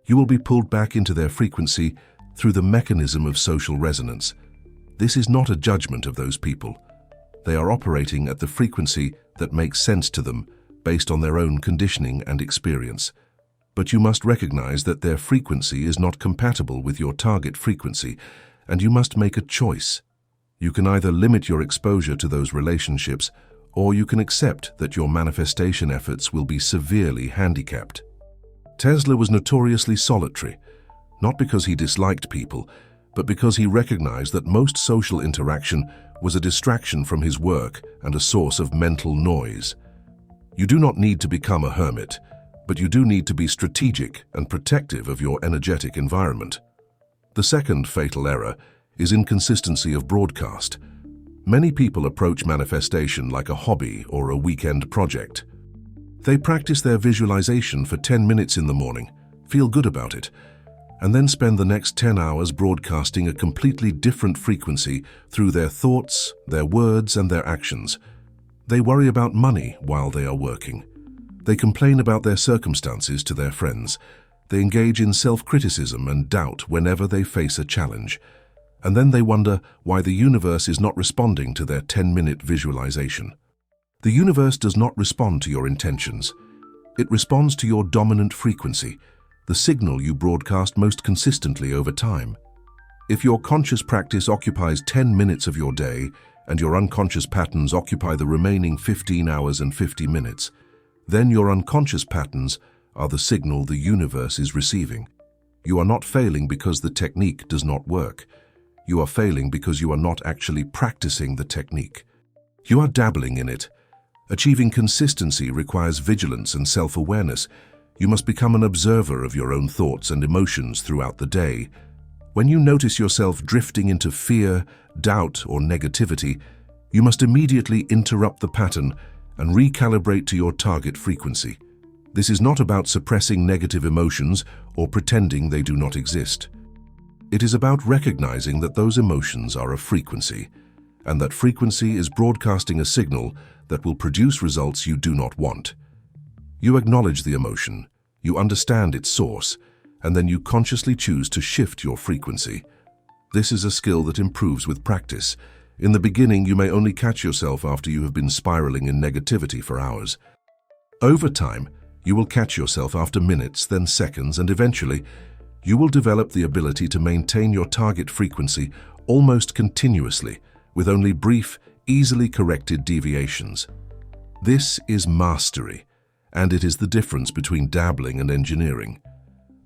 You will be pulled back into their frequency through the mechanism of social resonance. This is not a judgment of those people. They are operating at the frequency that makes sense to them based on their own conditioning and experience. But you must recognize that their frequency is not compatible with your target frequency, and you must make a choice. You can either limit your exposure to those relationships, or you can accept that your manifestation efforts will be severely handicapped. Tesla was notoriously solitary, not because he disliked people, but because he recognized that most social interaction was a distraction from his work and a source of mental noise. You do not need to become a hermit, but you do need to be strategic and protective of your energetic environment. The second fatal error is inconsistency of broadcast. Many people approach manifestation like a hobby or a weekend project. They practice their visualization for 10 minutes in the morning, feel good about it, and then spend the next 10 hours broadcasting a completely different frequency through their thoughts, their words, and their actions. They worry about money while they are working. They complain about their circumstances to their friends. They engage in self-criticism and doubt whenever they face a challenge. And then they wonder why the universe is not responding to their 10-minute visualization. The universe does not respond to your intentions. It responds to your dominant frequency, the signal you broadcast most consistently over time. If your conscious practice occupies 10 minutes of your day and your unconscious patterns occupy the remaining 15 hours and 50 minutes, then your unconscious patterns are the signal the universe is receiving. You are not failing because the technique does not work. You are failing because you are not actually practicing the technique. You are dabbling in it. Achieving consistency requires vigilance and self-awareness. You must become an observer of your own thoughts and emotions throughout the day. When you notice yourself drifting into fear, doubt, or negativity, you must immediately interrupt the pattern and recalibrate to your target frequency. This is not about suppressing negative emotions or pretending they do not exist. It is about recognizing that those emotions are a frequency, and that frequency is broadcasting a signal that will produce results you do not want. You acknowledge the emotion, you understand its source, and then you consciously choose to shift your frequency. This is a skill that improves with practice. In the beginning, you may only catch yourself after you have been spiraling in negativity for hours. Over time, you will catch yourself after minutes, then seconds, and eventually, you will develop the ability to maintain your target frequency almost continuously, with only brief, easily corrected deviations. This is mastery, and it is the difference between dabbling and engineering.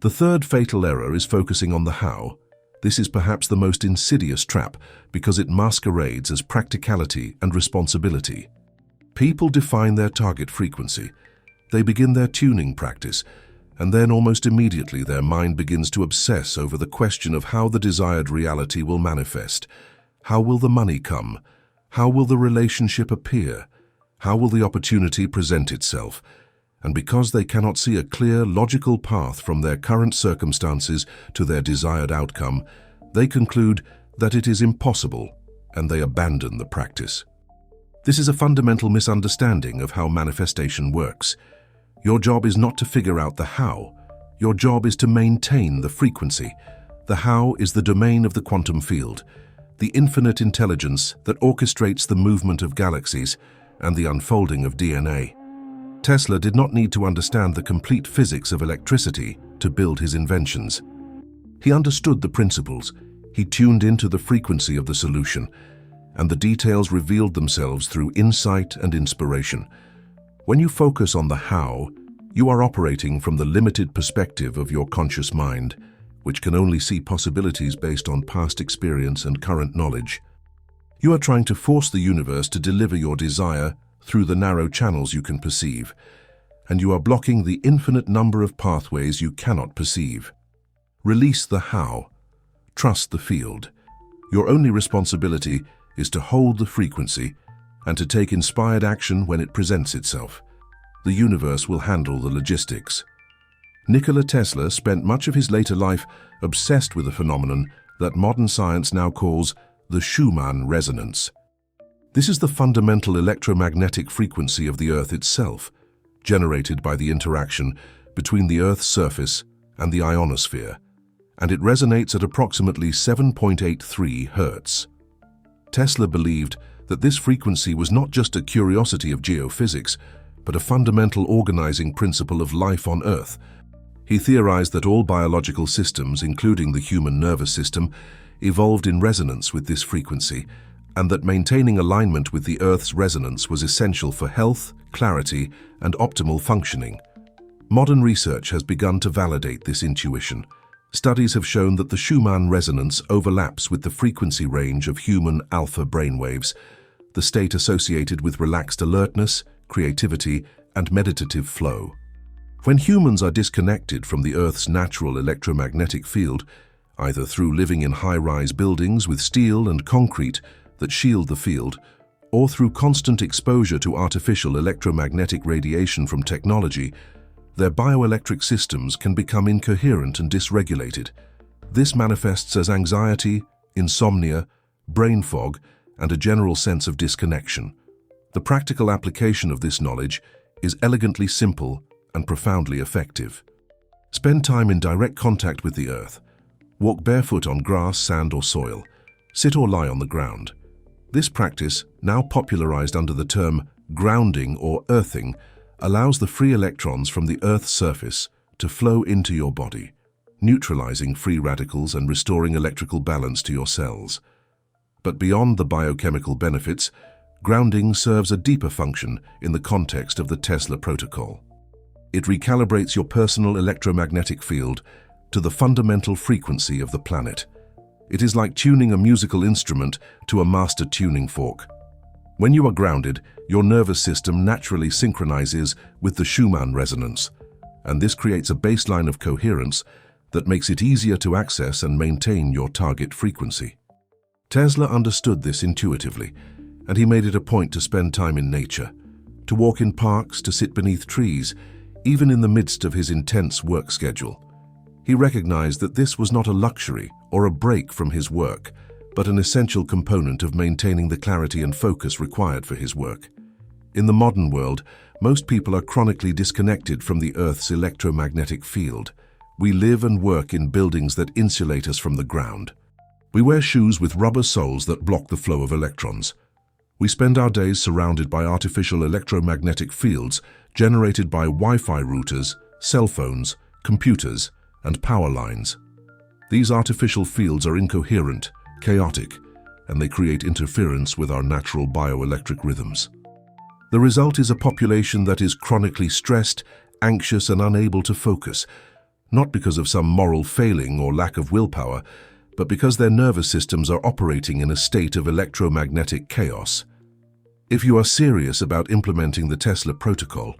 The third fatal error is focusing on the how. This is perhaps the most insidious trap because it masquerades as practicality and responsibility. People define their target frequency. They begin their tuning practice, and then almost immediately their mind begins to obsess over the question of how the desired reality will manifest. How will the money come? How will the relationship appear? How will the opportunity present itself? And because they cannot see a clear, logical path from their current circumstances to their desired outcome, they conclude that it is impossible, and they abandon the practice. This is a fundamental misunderstanding of how manifestation works. Your job is not to figure out the how. Your job is to maintain the frequency. The how is the domain of the quantum field, the infinite intelligence that orchestrates the movement of galaxies and the unfolding of DNA. Tesla did not need to understand the complete physics of electricity to build his inventions. He understood the principles, he tuned into the frequency of the solution, and the details revealed themselves through insight and inspiration. When you focus on the how, you are operating from the limited perspective of your conscious mind, which can only see possibilities based on past experience and current knowledge. You are trying to force the universe to deliver your desire through the narrow channels you can perceive, and you are blocking the infinite number of pathways you cannot perceive. Release the how. trust the field. Your only responsibility is to hold the frequency and to take inspired action when it presents itself. The universe will handle the logistics. Nikola Tesla spent much of his later life obsessed with a phenomenon that modern science now calls the Schumann resonance. This is the fundamental electromagnetic frequency of the Earth itself, generated by the interaction between the Earth's surface and the ionosphere, and it resonates at approximately 7.83 Hz. Tesla believed that this frequency was not just a curiosity of geophysics, but a fundamental organizing principle of life on Earth. He theorized that all biological systems, including the human nervous system, evolved in resonance with this frequency, and that maintaining alignment with the Earth's resonance was essential for health, clarity, and optimal functioning. Modern research has begun to validate this intuition. Studies have shown that the Schumann resonance overlaps with the frequency range of human alpha brainwaves, the state associated with relaxed alertness, creativity, and meditative flow. When humans are disconnected from the Earth's natural electromagnetic field, either through living in high-rise buildings with steel and concrete that shield the field, or through constant exposure to artificial electromagnetic radiation from technology, their bioelectric systems can become incoherent and dysregulated. This manifests as anxiety, insomnia, brain fog, and a general sense of disconnection. The practical application of this knowledge is elegantly simple and profoundly effective. Spend time in direct contact with the Earth. Walk barefoot on grass, sand, or soil. Sit or lie on the ground. This practice, now popularized under the term grounding or earthing, allows the free electrons from the Earth's surface to flow into your body, neutralizing free radicals and restoring electrical balance to your cells. But beyond the biochemical benefits, grounding serves a deeper function in the context of the Tesla protocol. It recalibrates your personal electromagnetic field to the fundamental frequency of the planet. It is like tuning a musical instrument to a master tuning fork. When you are grounded, your nervous system naturally synchronizes with the Schumann resonance, and this creates a baseline of coherence that makes it easier to access and maintain your target frequency. Tesla understood this intuitively, and he made it a point to spend time in nature, to walk in parks, to sit beneath trees, even in the midst of his intense work schedule. He recognized that this was not a luxury or a break from his work, but an essential component of maintaining the clarity and focus required for his work. In the modern world, most people are chronically disconnected from the Earth's electromagnetic field. We live and work in buildings that insulate us from the ground. We wear shoes with rubber soles that block the flow of electrons. We spend our days surrounded by artificial electromagnetic fields generated by Wi-Fi routers, cell phones, computers, and power lines. These artificial fields are incoherent, chaotic, and they create interference with our natural bioelectric rhythms. The result is a population that is chronically stressed, anxious, and unable to focus, not because of some moral failing or lack of willpower, but because their nervous systems are operating in a state of electromagnetic chaos. If you are serious about implementing the Tesla protocol,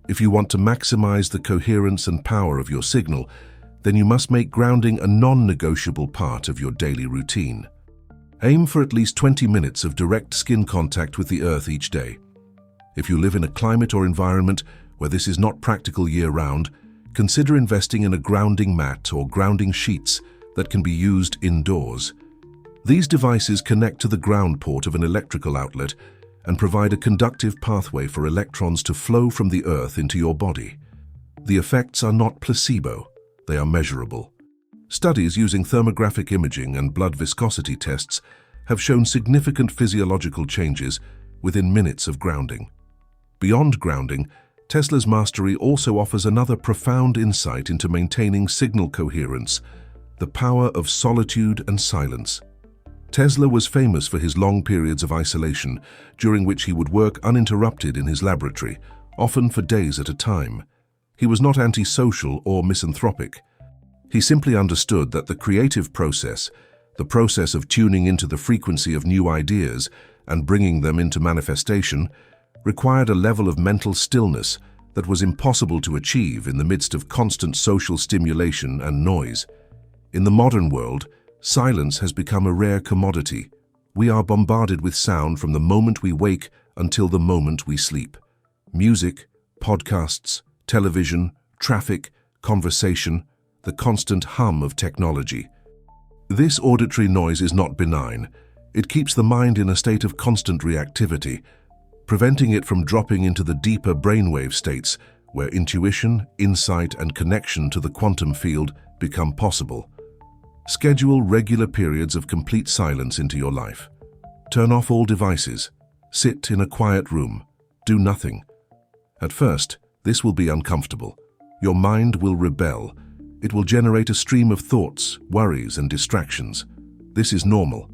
if you want to maximize the coherence and power of your signal, then you must make grounding a non-negotiable part of your daily routine. Aim for at least 20 minutes of direct skin contact with the Earth each day. If you live in a climate or environment where this is not practical year-round, consider investing in a grounding mat or grounding sheets that can be used indoors. These devices connect to the ground port of an electrical outlet and provide a conductive pathway for electrons to flow from the Earth into your body. The effects are not placebo, they are measurable. Studies using thermographic imaging and blood viscosity tests have shown significant physiological changes within minutes of grounding. Beyond grounding, Tesla's mastery also offers another profound insight into maintaining signal coherence, the power of solitude and silence. Tesla was famous for his long periods of isolation, during which he would work uninterrupted in his laboratory, often for days at a time. He was not antisocial or misanthropic. He simply understood that the creative process, the process of tuning into the frequency of new ideas and bringing them into manifestation, required a level of mental stillness that was impossible to achieve in the midst of constant social stimulation and noise. In the modern world, Silence has become a rare commodity. We are bombarded with sound from the moment we wake until the moment we sleep. Music, podcasts, television, traffic, conversation, the constant hum of technology. This auditory noise is not benign. It keeps the mind in a state of constant reactivity, preventing it from dropping into the deeper brainwave states where intuition, insight, and connection to the quantum field become possible. Schedule regular periods of complete silence into your life. Turn off all devices. Sit in a quiet room. Do nothing. At first, this will be uncomfortable. Your mind will rebel. It will generate a stream of thoughts, worries, and distractions. This is normal.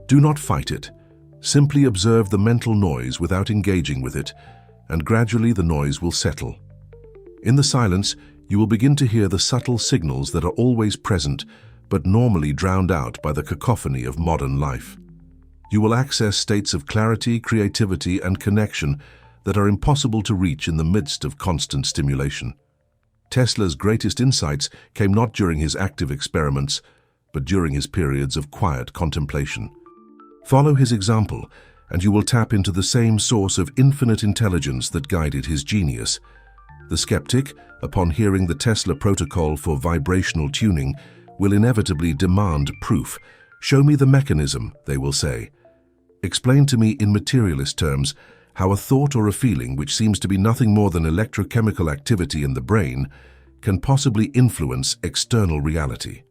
Do not fight it. Simply observe the mental noise without engaging with it, and gradually the noise will settle. In the silence, you will begin to hear the subtle signals that are always present, but normally drowned out by the cacophony of modern life. You will access states of clarity, creativity, and connection that are impossible to reach in the midst of constant stimulation. Tesla's greatest insights came not during his active experiments, but during his periods of quiet contemplation. Follow his example, and you will tap into the same source of infinite intelligence that guided his genius. The skeptic, upon hearing the Tesla protocol for vibrational tuning, will inevitably demand proof. Show me the mechanism, they will say. Explain to me in materialist terms how a thought or a feeling which seems to be nothing more than electrochemical activity in the brain can possibly influence external reality.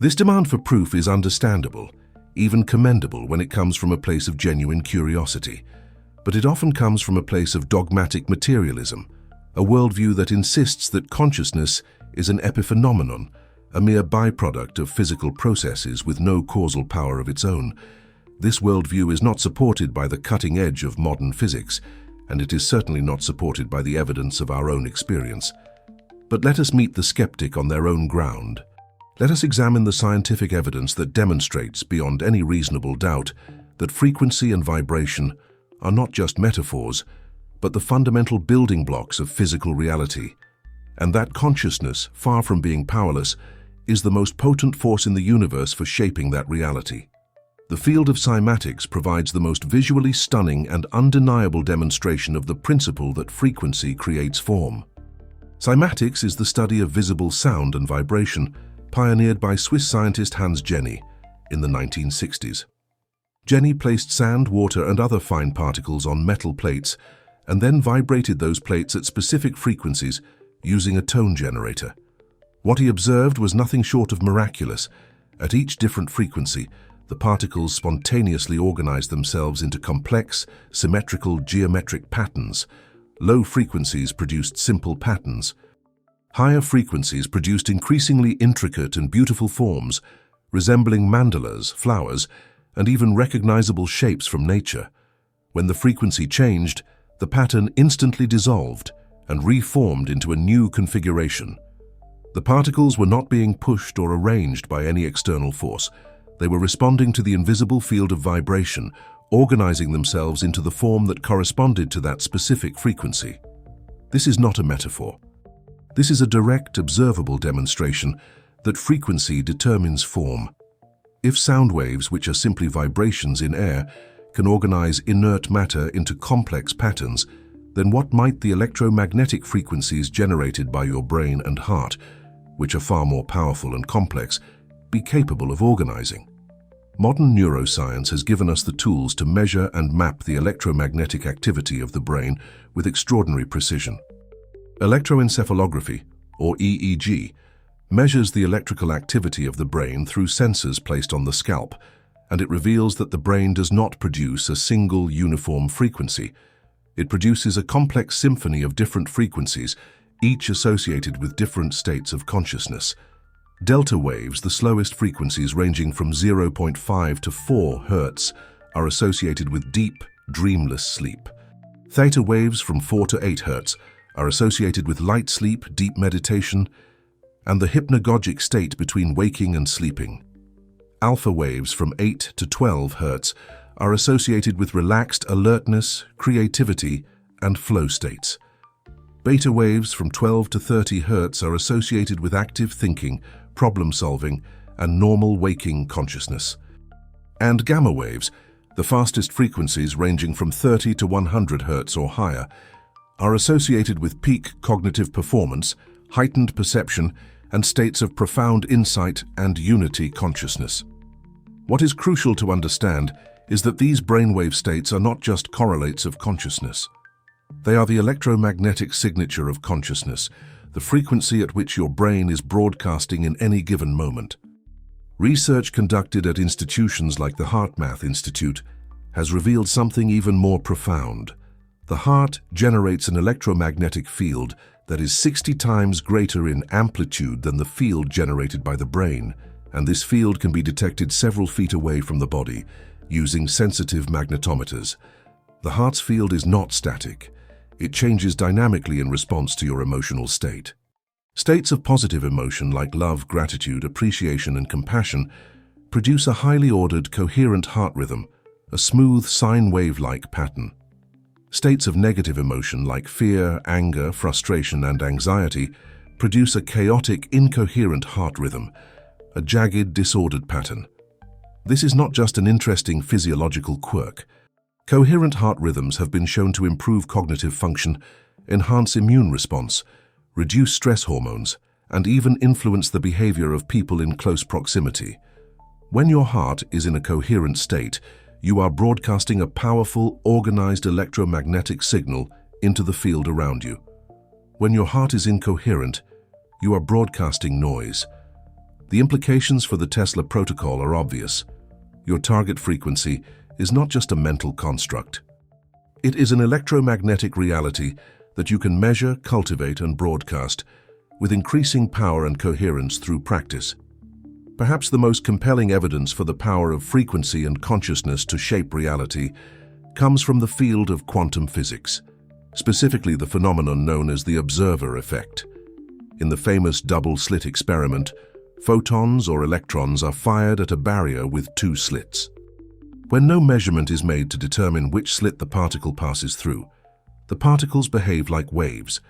This demand for proof is understandable, even commendable when it comes from a place of genuine curiosity. But it often comes from a place of dogmatic materialism, a worldview that insists that consciousness is an epiphenomenon, a mere byproduct of physical processes with no causal power of its own. This worldview is not supported by the cutting edge of modern physics, and it is certainly not supported by the evidence of our own experience. But let us meet the skeptic on their own ground. Let us examine the scientific evidence that demonstrates, beyond any reasonable doubt, that frequency and vibration are not just metaphors, but the fundamental building blocks of physical reality, and that consciousness, far from being powerless, is the most potent force in the universe for shaping that reality. The field of cymatics provides the most visually stunning and undeniable demonstration of the principle that frequency creates form. Cymatics is the study of visible sound and vibration, pioneered by Swiss scientist Hans Jenny in the 1960s. Jenny placed sand, water, and other fine particles on metal plates and then vibrated those plates at specific frequencies using a tone generator. What he observed was nothing short of miraculous. At each different frequency, the particles spontaneously organized themselves into complex, symmetrical geometric patterns. Low frequencies produced simple patterns. Higher frequencies produced increasingly intricate and beautiful forms, resembling mandalas, flowers, and even recognizable shapes from nature. When the frequency changed, the pattern instantly dissolved and reformed into a new configuration. The particles were not being pushed or arranged by any external force. They were responding to the invisible field of vibration, organizing themselves into the form that corresponded to that specific frequency. This is not a metaphor. This is a direct, observable demonstration that frequency determines form. If sound waves, which are simply vibrations in air, can organize inert matter into complex patterns, then what might the electromagnetic frequencies generated by your brain and heart, which are far more powerful and complex, be capable of organizing? Modern neuroscience has given us the tools to measure and map the electromagnetic activity of the brain with extraordinary precision. Electroencephalography, or EEG, measures the electrical activity of the brain through sensors placed on the scalp, and it reveals that the brain does not produce a single uniform frequency. It produces a complex symphony of different frequencies, each associated with different states of consciousness. Delta waves, the slowest frequencies ranging from 0.5 to 4 Hz, are associated with deep, dreamless sleep. Theta waves from 4 to 8 Hz are associated with light sleep, deep meditation, and the hypnagogic state between waking and sleeping. Alpha waves from 8 to 12 Hz are associated with relaxed alertness, creativity, and flow states. Beta waves from 12 to 30 Hz are associated with active thinking, problem-solving, and normal waking consciousness. And gamma waves, the fastest frequencies ranging from 30 to 100 Hz or higher, are associated with peak cognitive performance, heightened perception, and states of profound insight and unity consciousness. What is crucial to understand is that these brainwave states are not just correlates of consciousness. They are the electromagnetic signature of consciousness, the frequency at which your brain is broadcasting in any given moment. Research conducted at institutions like the HeartMath Institute has revealed something even more profound. The heart generates an electromagnetic field that is 60 times greater in amplitude than the field generated by the brain, and this field can be detected several feet away from the body using sensitive magnetometers. The heart's field is not static. It changes dynamically in response to your emotional state. States of positive emotion like love, gratitude, appreciation, and compassion produce a highly ordered, coherent heart rhythm, a smooth sine wave-like pattern. States of negative emotion like fear, anger, frustration, and anxiety produce a chaotic, incoherent heart rhythm, a jagged, disordered pattern. This is not just an interesting physiological quirk. Coherent heart rhythms have been shown to improve cognitive function, enhance immune response, reduce stress hormones, and even influence the behavior of people in close proximity. When your heart is in a coherent state, you are broadcasting a powerful, organized electromagnetic signal into the field around you. When your heart is incoherent, you are broadcasting noise. The implications for the Tesla protocol are obvious. Your target frequency is not just a mental construct. It is an electromagnetic reality that you can measure, cultivate, and broadcast with increasing power and coherence through practice. Perhaps the most compelling evidence for the power of frequency and consciousness to shape reality comes from the field of quantum physics, specifically the phenomenon known as the observer effect. In the famous double-slit experiment, photons or electrons are fired at a barrier with two slits. When no measurement is made to determine which slit the particle passes through, the particles behave like waves,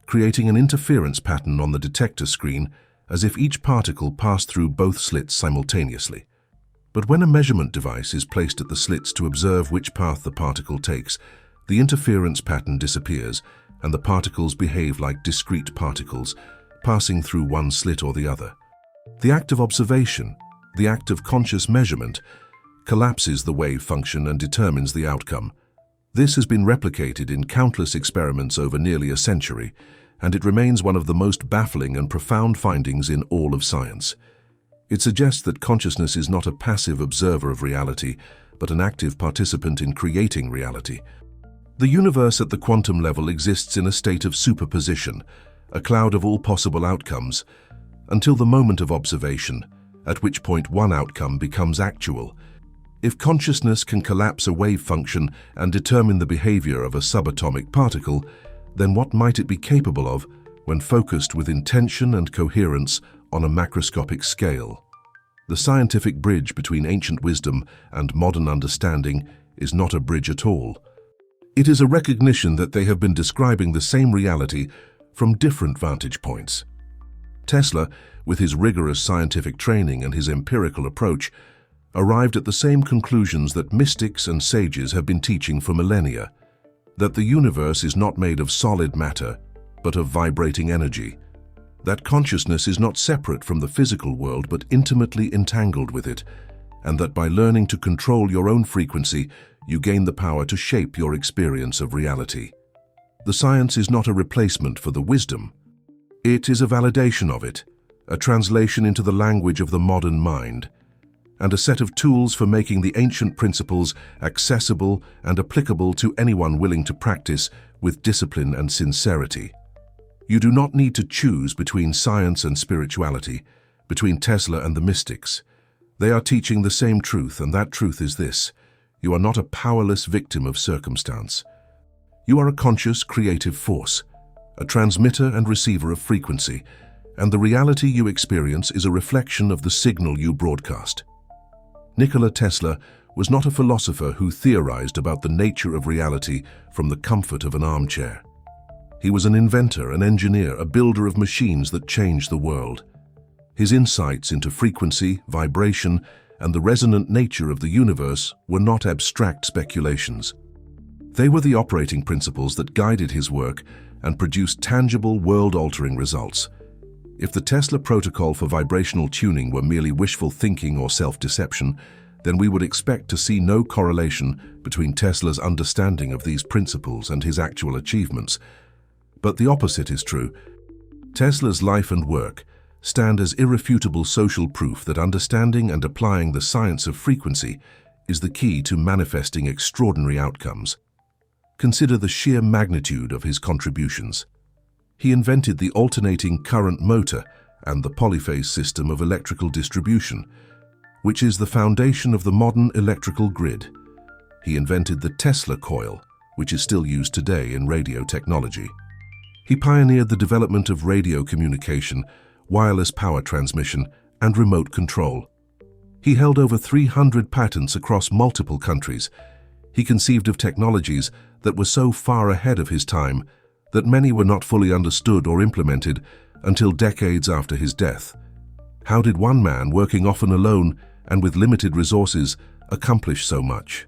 creating an interference pattern on the detector screen as if each particle passed through both slits simultaneously. But when a measurement device is placed at the slits to observe which path the particle takes, the interference pattern disappears and the particles behave like discrete particles, passing through one slit or the other. The act of observation, the act of conscious measurement, collapses the wave function and determines the outcome. This has been replicated in countless experiments over nearly a century, and it remains one of the most baffling and profound findings in all of science. It suggests that consciousness is not a passive observer of reality, but an active participant in creating reality. The universe at the quantum level exists in a state of superposition, a cloud of all possible outcomes, until the moment of observation, at which point one outcome becomes actual. If consciousness can collapse a wave function and determine the behavior of a subatomic particle, then what might it be capable of when focused with intention and coherence on a macroscopic scale? The scientific bridge between ancient wisdom and modern understanding is not a bridge at all. It is a recognition that they have been describing the same reality from different vantage points. Tesla, with his rigorous scientific training and his empirical approach, arrived at the same conclusions that mystics and sages have been teaching for millennia, that the universe is not made of solid matter, but of vibrating energy, that consciousness is not separate from the physical world but intimately entangled with it, and that by learning to control your own frequency, you gain the power to shape your experience of reality. The science is not a replacement for the wisdom. It is a validation of it, a translation into the language of the modern mind, and a set of tools for making the ancient principles accessible and applicable to anyone willing to practice with discipline and sincerity. You do not need to choose between science and spirituality, between Tesla and the mystics. They are teaching the same truth, and that truth is this: you are not a powerless victim of circumstance. You are a conscious, creative force, a transmitter and receiver of frequency, and the reality you experience is a reflection of the signal you broadcast. Nikola Tesla was not a philosopher who theorized about the nature of reality from the comfort of an armchair. He was an inventor, an engineer, a builder of machines that changed the world. His insights into frequency, vibration, and the resonant nature of the universe were not abstract speculations. They were the operating principles that guided his work and produced tangible, world-altering results. If the Tesla protocol for vibrational tuning were merely wishful thinking or self-deception, then we would expect to see no correlation between Tesla's understanding of these principles and his actual achievements. But the opposite is true. Tesla's life and work stand as irrefutable social proof that understanding and applying the science of frequency is the key to manifesting extraordinary outcomes. Consider the sheer magnitude of his contributions. He invented the alternating current motor and the polyphase system of electrical distribution, which is the foundation of the modern electrical grid. He invented the Tesla coil, which is still used today in radio technology. He pioneered the development of radio communication, wireless power transmission, and remote control. He held over 300 patents across multiple countries. He conceived of technologies that were so far ahead of his time that many were not fully understood or implemented until decades after his death. How did one man, working often alone and with limited resources, accomplish so much?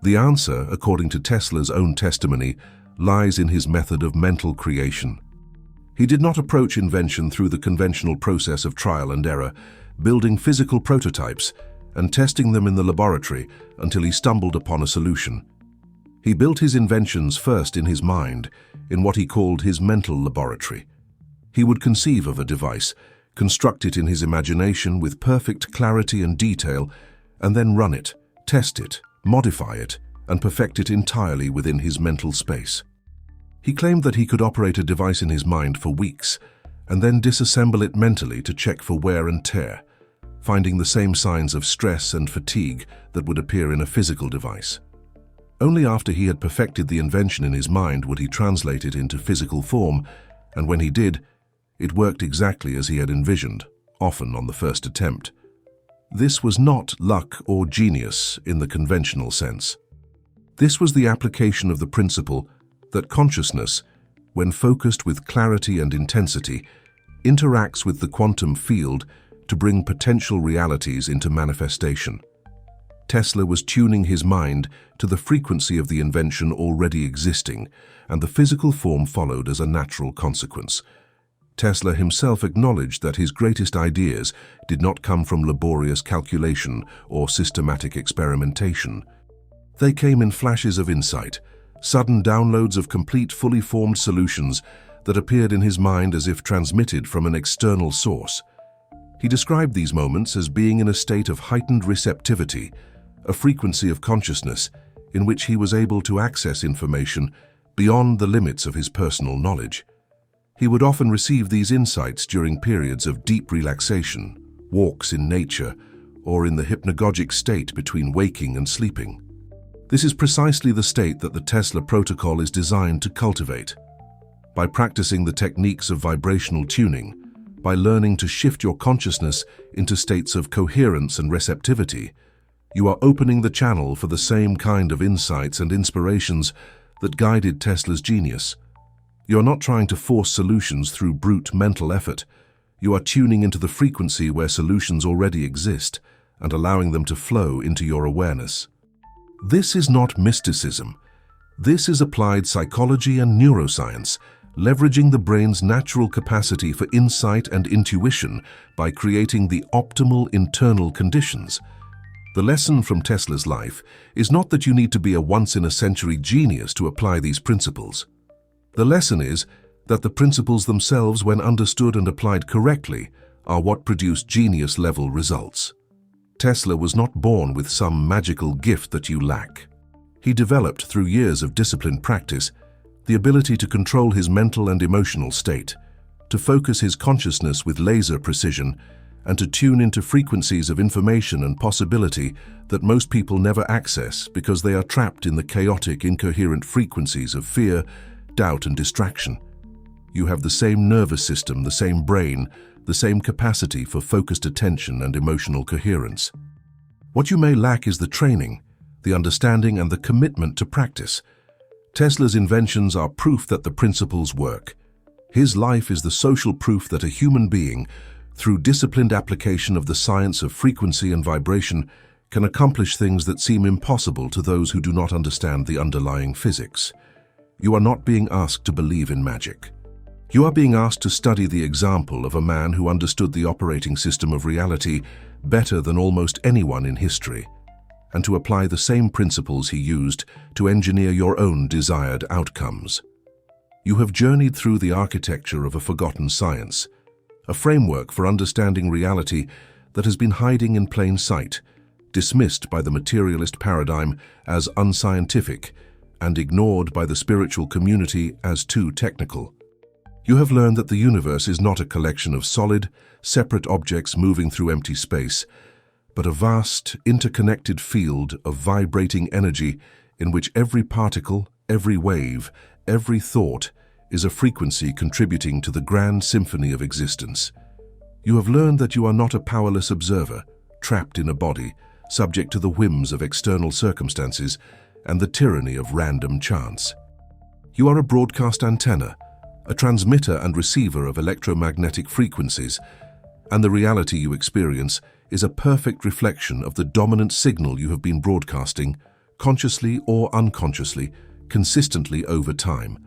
The answer, according to Tesla's own testimony, lies in his method of mental creation. He did not approach invention through the conventional process of trial and error, building physical prototypes and testing them in the laboratory until he stumbled upon a solution. He built his inventions first in his mind, in what he called his mental laboratory. He would conceive of a device, construct it in his imagination with perfect clarity and detail, and then run it, test it, modify it, and perfect it entirely within his mental space. He claimed that he could operate a device in his mind for weeks, and then disassemble it mentally to check for wear and tear, finding the same signs of stress and fatigue that would appear in a physical device. Only after he had perfected the invention in his mind would he translate it into physical form, and when he did, it worked exactly as he had envisioned, often on the first attempt. This was not luck or genius in the conventional sense. This was the application of the principle that consciousness, when focused with clarity and intensity, interacts with the quantum field to bring potential realities into manifestation. Tesla was tuning his mind to the frequency of the invention already existing, and the physical form followed as a natural consequence. Tesla himself acknowledged that his greatest ideas did not come from laborious calculation or systematic experimentation. They came in flashes of insight, sudden downloads of complete, fully formed solutions that appeared in his mind as if transmitted from an external source. He described these moments as being in a state of heightened receptivity, a frequency of consciousness in which he was able to access information beyond the limits of his personal knowledge. He would often receive these insights during periods of deep relaxation, walks in nature, or in the hypnagogic state between waking and sleeping. This is precisely the state that the Tesla protocol is designed to cultivate. By practicing the techniques of vibrational tuning, by learning to shift your consciousness into states of coherence and receptivity, you are opening the channel for the same kind of insights and inspirations that guided Tesla's genius. You are not trying to force solutions through brute mental effort. You are tuning into the frequency where solutions already exist and allowing them to flow into your awareness. This is not mysticism. This is applied psychology and neuroscience, leveraging the brain's natural capacity for insight and intuition by creating the optimal internal conditions. The lesson from Tesla's life is not that you need to be a once-in-a-century genius to apply these principles. The lesson is that the principles themselves, when understood and applied correctly, are what produce genius-level results. Tesla was not born with some magical gift that you lack. He developed, through years of disciplined practice, the ability to control his mental and emotional state, to focus his consciousness with laser precision, and to tune into frequencies of information and possibility that most people never access because they are trapped in the chaotic, incoherent frequencies of fear, doubt, and distraction. You have the same nervous system, the same brain, the same capacity for focused attention and emotional coherence. What you may lack is the training, the understanding, and the commitment to practice. Tesla's inventions are proof that the principles work. His life is the social proof that a human being, through disciplined application of the science of frequency and vibration, can accomplish things that seem impossible to those who do not understand the underlying physics. You are not being asked to believe in magic. You are being asked to study the example of a man who understood the operating system of reality better than almost anyone in history, and to apply the same principles he used to engineer your own desired outcomes. You have journeyed through the architecture of a forgotten science, a framework for understanding reality that has been hiding in plain sight, dismissed by the materialist paradigm as unscientific and ignored by the spiritual community as too technical. You have learned that the universe is not a collection of solid, separate objects moving through empty space, but a vast, interconnected field of vibrating energy in which every particle, every wave, every thought is a frequency contributing to the grand symphony of existence. You have learned that you are not a powerless observer, trapped in a body, subject to the whims of external circumstances and the tyranny of random chance. You are a broadcast antenna, a transmitter and receiver of electromagnetic frequencies, and the reality you experience is a perfect reflection of the dominant signal you have been broadcasting, consciously or unconsciously, consistently over time.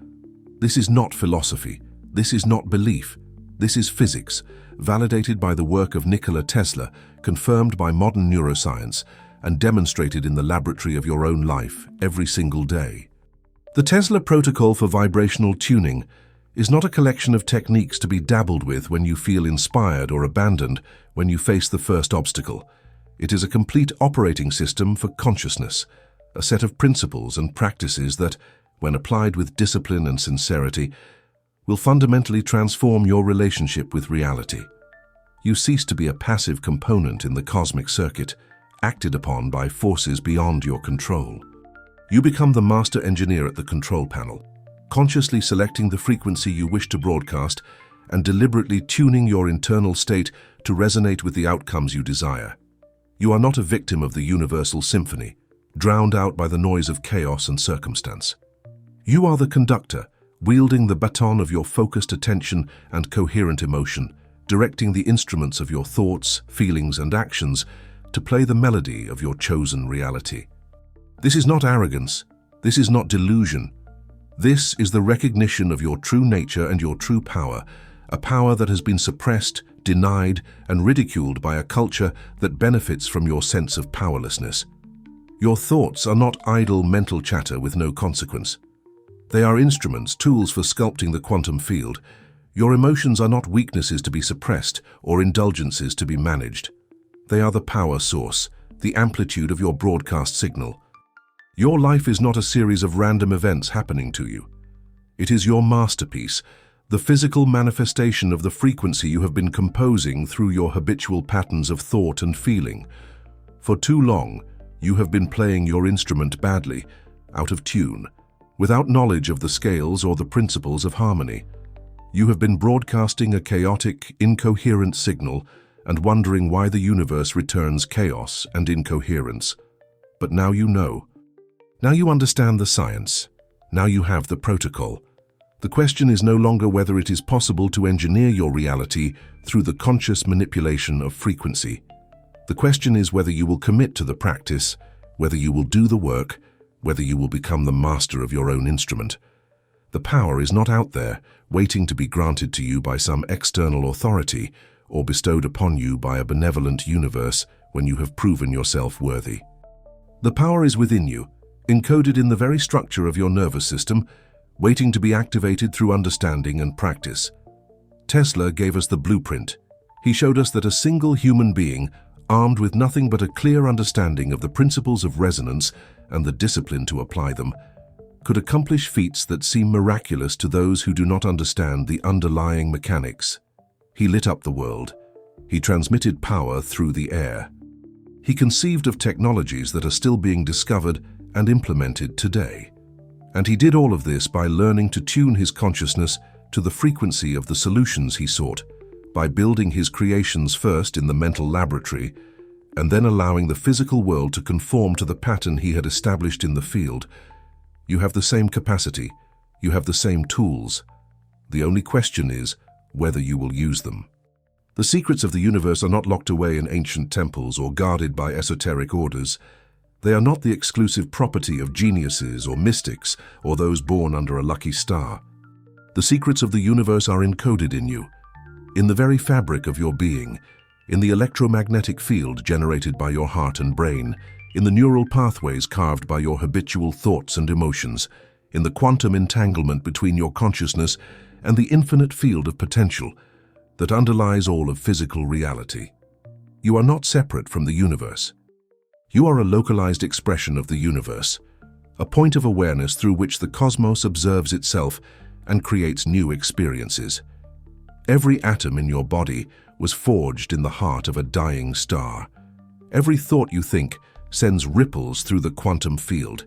This is not philosophy, this is not belief, this is physics, validated by the work of Nikola Tesla, confirmed by modern neuroscience, and demonstrated in the laboratory of your own life every single day. The Tesla protocol for vibrational tuning is not a collection of techniques to be dabbled with when you feel inspired or abandoned when you face the first obstacle. It is a complete operating system for consciousness, a set of principles and practices that, when applied with discipline and sincerity, will fundamentally transform your relationship with reality. You cease to be a passive component in the cosmic circuit, acted upon by forces beyond your control. You become the master engineer at the control panel, consciously selecting the frequency you wish to broadcast and deliberately tuning your internal state to resonate with the outcomes you desire. You are not a victim of the universal symphony, drowned out by the noise of chaos and circumstance. You are the conductor, wielding the baton of your focused attention and coherent emotion, directing the instruments of your thoughts, feelings, and actions to play the melody of your chosen reality. This is not arrogance. This is not delusion. This is the recognition of your true nature and your true power, a power that has been suppressed, denied, and ridiculed by a culture that benefits from your sense of powerlessness. Your thoughts are not idle mental chatter with no consequence. They are instruments, tools for sculpting the quantum field. Your emotions are not weaknesses to be suppressed or indulgences to be managed. They are the power source, the amplitude of your broadcast signal. Your life is not a series of random events happening to you. It is your masterpiece, the physical manifestation of the frequency you have been composing through your habitual patterns of thought and feeling. For too long, you have been playing your instrument badly, out of tune, without knowledge of the scales or the principles of harmony. You have been broadcasting a chaotic, incoherent signal and wondering why the universe returns chaos and incoherence. But now you know. Now you understand the science. Now you have the protocol. The question is no longer whether it is possible to engineer your reality through the conscious manipulation of frequency. The question is whether you will commit to the practice, whether you will do the work, whether you will become the master of your own instrument. The power is not out there, waiting to be granted to you by some external authority or bestowed upon you by a benevolent universe when you have proven yourself worthy. The power is within you, encoded in the very structure of your nervous system, waiting to be activated through understanding and practice. Tesla gave us the blueprint. He showed us that a single human being, armed with nothing but a clear understanding of the principles of resonance and the discipline to apply them, could accomplish feats that seem miraculous to those who do not understand the underlying mechanics. He lit up the world. He transmitted power through the air. He conceived of technologies that are still being discovered and implemented today. And he did all of this by learning to tune his consciousness to the frequency of the solutions he sought, by building his creations first in the mental laboratory, and then allowing the physical world to conform to the pattern he had established in the field. You have the same capacity, you have the same tools. The only question is whether you will use them. The secrets of the universe are not locked away in ancient temples or guarded by esoteric orders. They are not the exclusive property of geniuses or mystics or those born under a lucky star. The secrets of the universe are encoded in you, in the very fabric of your being, in the electromagnetic field generated by your heart and brain, in the neural pathways carved by your habitual thoughts and emotions, in the quantum entanglement between your consciousness and the infinite field of potential that underlies all of physical reality. You are not separate from the universe. You are a localized expression of the universe, a point of awareness through which the cosmos observes itself and creates new experiences. Every atom in your body was forged in the heart of a dying star. Every thought you think sends ripples through the quantum field.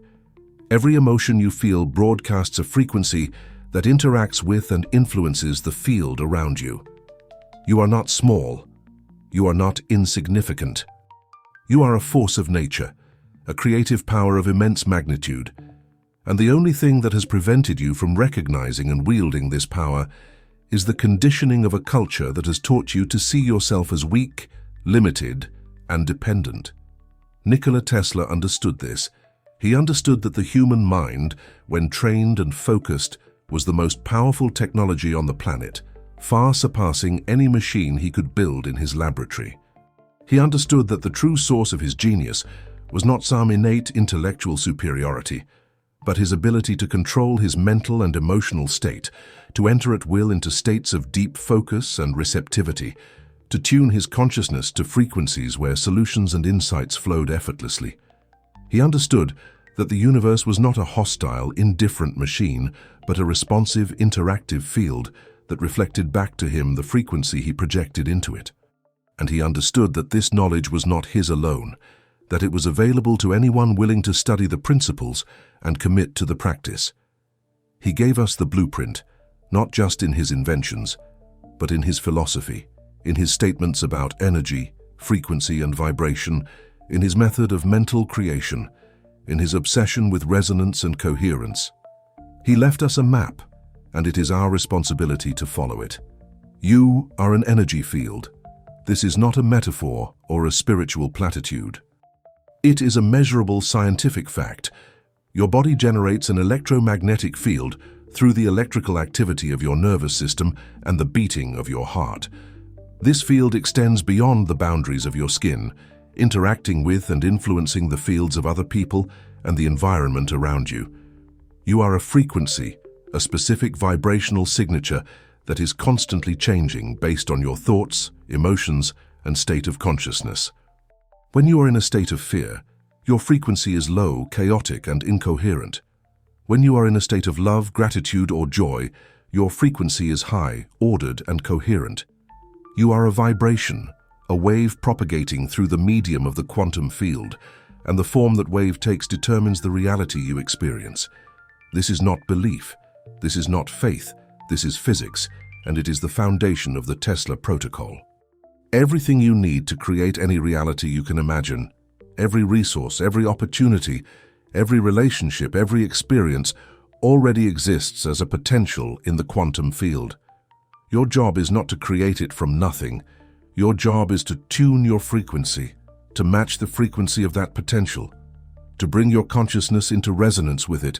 Every emotion you feel broadcasts a frequency that interacts with and influences the field around you. You are not small. You are not insignificant. You are a force of nature, a creative power of immense magnitude. And the only thing that has prevented you from recognizing and wielding this power is the conditioning of a culture that has taught you to see yourself as weak, limited, and dependent. Nikola Tesla understood this. He understood that the human mind, when trained and focused, was the most powerful technology on the planet, far surpassing any machine he could build in his laboratory. He understood that the true source of his genius was not some innate intellectual superiority, but his ability to control his mental and emotional state, to enter at will into states of deep focus and receptivity, to tune his consciousness to frequencies where solutions and insights flowed effortlessly. He understood that the universe was not a hostile, indifferent machine, but a responsive, interactive field that reflected back to him the frequency he projected into it. And he understood that this knowledge was not his alone, that it was available to anyone willing to study the principles and commit to the practice. He gave us the blueprint, not just in his inventions, but in his philosophy, in his statements about energy, frequency, and vibration, in his method of mental creation, in his obsession with resonance and coherence. He left us a map, and it is our responsibility to follow it. You are an energy field. This is not a metaphor or a spiritual platitude. It is a measurable scientific fact. Your body generates an electromagnetic field through the electrical activity of your nervous system and the beating of your heart. This field extends beyond the boundaries of your skin, interacting with and influencing the fields of other people and the environment around you. You are a frequency, a specific vibrational signature that is constantly changing based on your thoughts, emotions, and state of consciousness. When you are in a state of fear, your frequency is low, chaotic, and incoherent. When you are in a state of love, gratitude, or joy, your frequency is high, ordered, and coherent. You are a vibration, a wave propagating through the medium of the quantum field, and the form that wave takes determines the reality you experience. This is not belief, this is not faith, this is physics, and it is the foundation of the Tesla protocol. Everything you need to create any reality you can imagine, every resource, every opportunity, every relationship, every experience already exists as a potential in the quantum field. Your job is not to create it from nothing. Your job is to tune your frequency, to match the frequency of that potential, to bring your consciousness into resonance with it,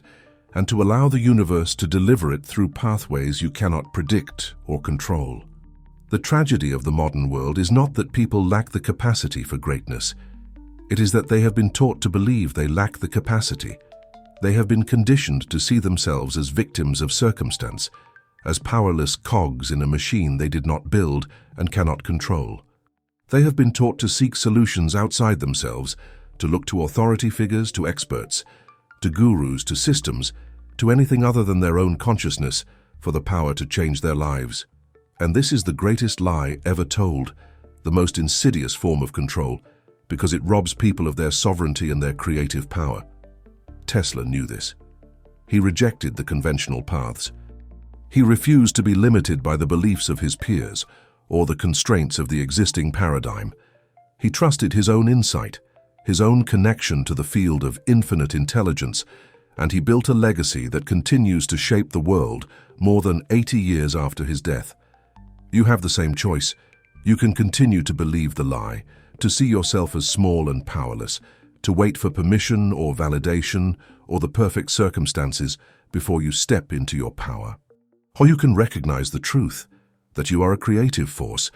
and to allow the universe to deliver it through pathways you cannot predict or control. The tragedy of the modern world is not that people lack the capacity for greatness. It is that they have been taught to believe they lack the capacity. They have been conditioned to see themselves as victims of circumstance, as powerless cogs in a machine they did not build and cannot control. They have been taught to seek solutions outside themselves, to look to authority figures, to experts, to gurus, to systems, to anything other than their own consciousness for the power to change their lives. And this is the greatest lie ever told, the most insidious form of control, because it robs people of their sovereignty and their creative power. Tesla knew this. He rejected the conventional paths. He refused to be limited by the beliefs of his peers or the constraints of the existing paradigm. He trusted his own insight, his own connection to the field of infinite intelligence, and he built a legacy that continues to shape the world more than 80 years after his death. You have the same choice. You can continue to believe the lie, to see yourself as small and powerless, to wait for permission or validation or the perfect circumstances before you step into your power. Or you can recognize the truth, that you are a creative force,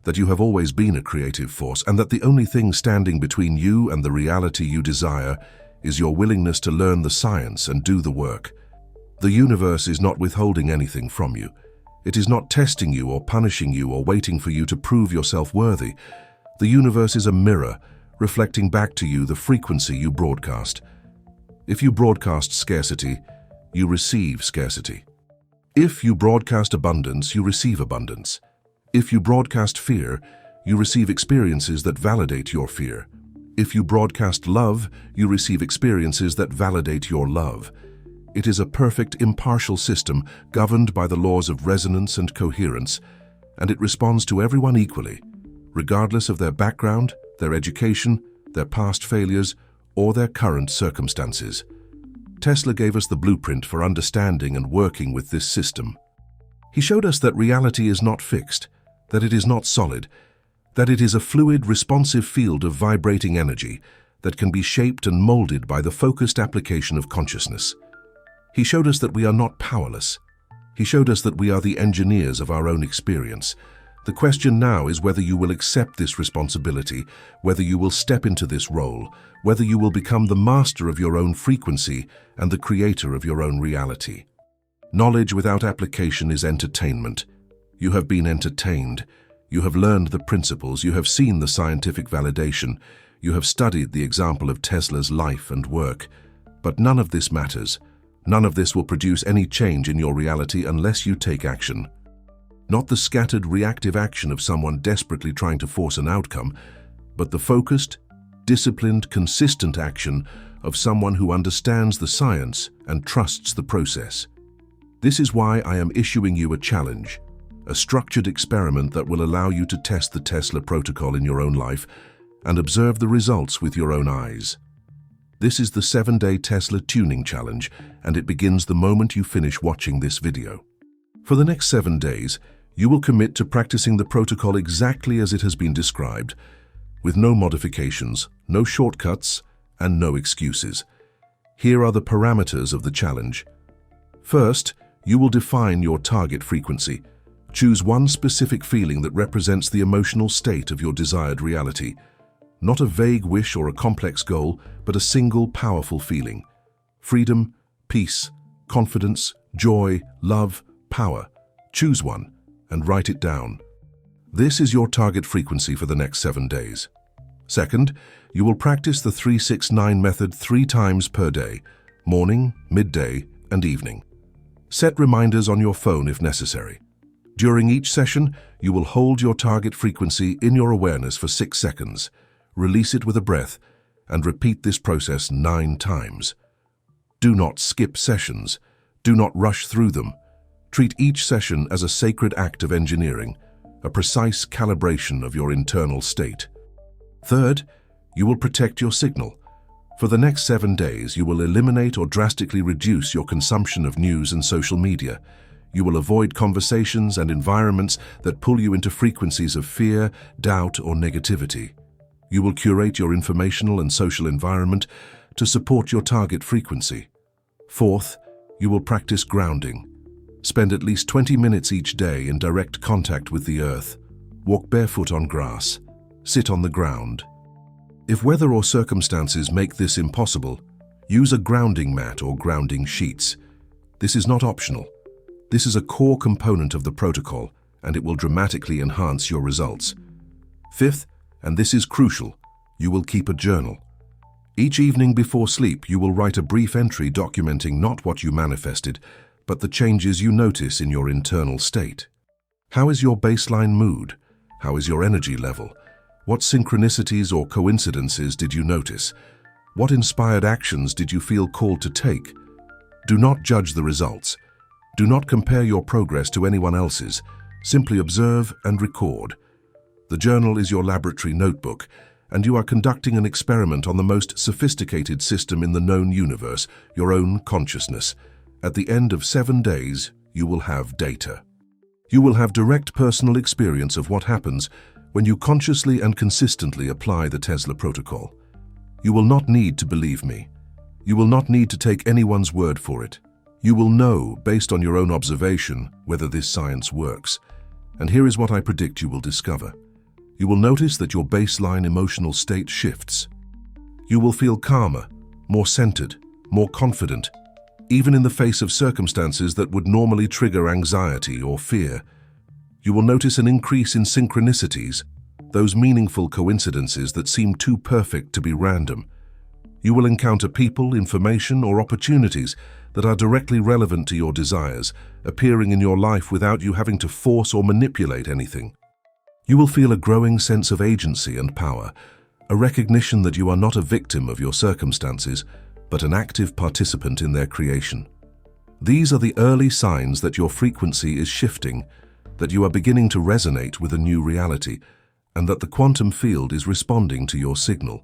that you have always been a creative force, and that the only thing standing between you and the reality you desire is your willingness to learn the science and do the work. The universe is not withholding anything from you. It is not testing you or punishing you or waiting for you to prove yourself worthy. The universe is a mirror, reflecting back to you the frequency you broadcast. If you broadcast scarcity, you receive scarcity. If you broadcast abundance, you receive abundance. If you broadcast fear, you receive experiences that validate your fear. If you broadcast love, you receive experiences that validate your love. It is a perfect, impartial system governed by the laws of resonance and coherence, and it responds to everyone equally, regardless of their background, their education, their past failures, or their current circumstances. Tesla gave us the blueprint for understanding and working with this system. He showed us that reality is not fixed, that it is not solid, that it is a fluid, responsive field of vibrating energy that can be shaped and molded by the focused application of consciousness. He showed us that we are not powerless. He showed us that we are the engineers of our own experience. The question now is whether you will accept this responsibility, whether you will step into this role, whether you will become the master of your own frequency and the creator of your own reality. Knowledge without application is entertainment. You have been entertained. You have learned the principles. You have seen the scientific validation. You have studied the example of Tesla's life and work. But none of this matters. None of this will produce any change in your reality unless you take action. Not the scattered, reactive action of someone desperately trying to force an outcome, but the focused, disciplined, consistent action of someone who understands the science and trusts the process. This is why I am issuing you a challenge, a structured experiment that will allow you to test the Tesla protocol in your own life and observe the results with your own eyes. This is the 7-day Tesla tuning challenge, and it begins the moment you finish watching this video. For the next 7 days, you will commit to practicing the protocol exactly as it has been described, with no modifications, no shortcuts, and no excuses. Here are the parameters of the challenge. First, you will define your target frequency. Choose one specific feeling that represents the emotional state of your desired reality. Not a vague wish or a complex goal, but a single powerful feeling. Freedom, peace, confidence, joy, love, power. Choose one and write it down. This is your target frequency for the next 7 days. Second, you will practice the 3-6-9 method 3 times per day, morning, midday, and evening. Set reminders on your phone if necessary. During each session, you will hold your target frequency in your awareness for 6 seconds, release it with a breath, and repeat this process 9 times. Do not skip sessions. Do not rush through them. Treat each session as a sacred act of engineering, a precise calibration of your internal state. Third, you will protect your signal. For the next 7 days, you will eliminate or drastically reduce your consumption of news and social media. You will avoid conversations and environments that pull you into frequencies of fear, doubt, or negativity. You will curate your informational and social environment to support your target frequency. Fourth, you will practice grounding. Spend at least 20 minutes each day in direct contact with the earth. Walk barefoot on grass. Sit on the ground. If weather or circumstances make this impossible, use a grounding mat or grounding sheets. This is not optional. This is a core component of the protocol, and it will dramatically enhance your results. Fifth, and this is crucial, you will keep a journal. Each evening before sleep, you will write a brief entry documenting not what you manifested, but the changes you notice in your internal state. How is your baseline mood? How is your energy level? What synchronicities or coincidences did you notice? What inspired actions did you feel called to take? Do not judge the results. Do not compare your progress to anyone else's. Simply observe and record. The journal is your laboratory notebook, and you are conducting an experiment on the most sophisticated system in the known universe, your own consciousness. At the end of 7 days, you will have data. You will have direct personal experience of what happens when you consciously and consistently apply the Tesla protocol. You will not need to believe me. You will not need to take anyone's word for it. You will know, based on your own observation, whether this science works. And here is what I predict you will discover. You will notice that your baseline emotional state shifts. You will feel calmer, more centered, more confident, even in the face of circumstances that would normally trigger anxiety or fear. You will notice an increase in synchronicities, those meaningful coincidences that seem too perfect to be random. You will encounter people, information, or opportunities that are directly relevant to your desires, appearing in your life without you having to force or manipulate anything. You will feel a growing sense of agency and power, a recognition that you are not a victim of your circumstances, but an active participant in their creation. These are the early signs that your frequency is shifting, that you are beginning to resonate with a new reality, and that the quantum field is responding to your signal.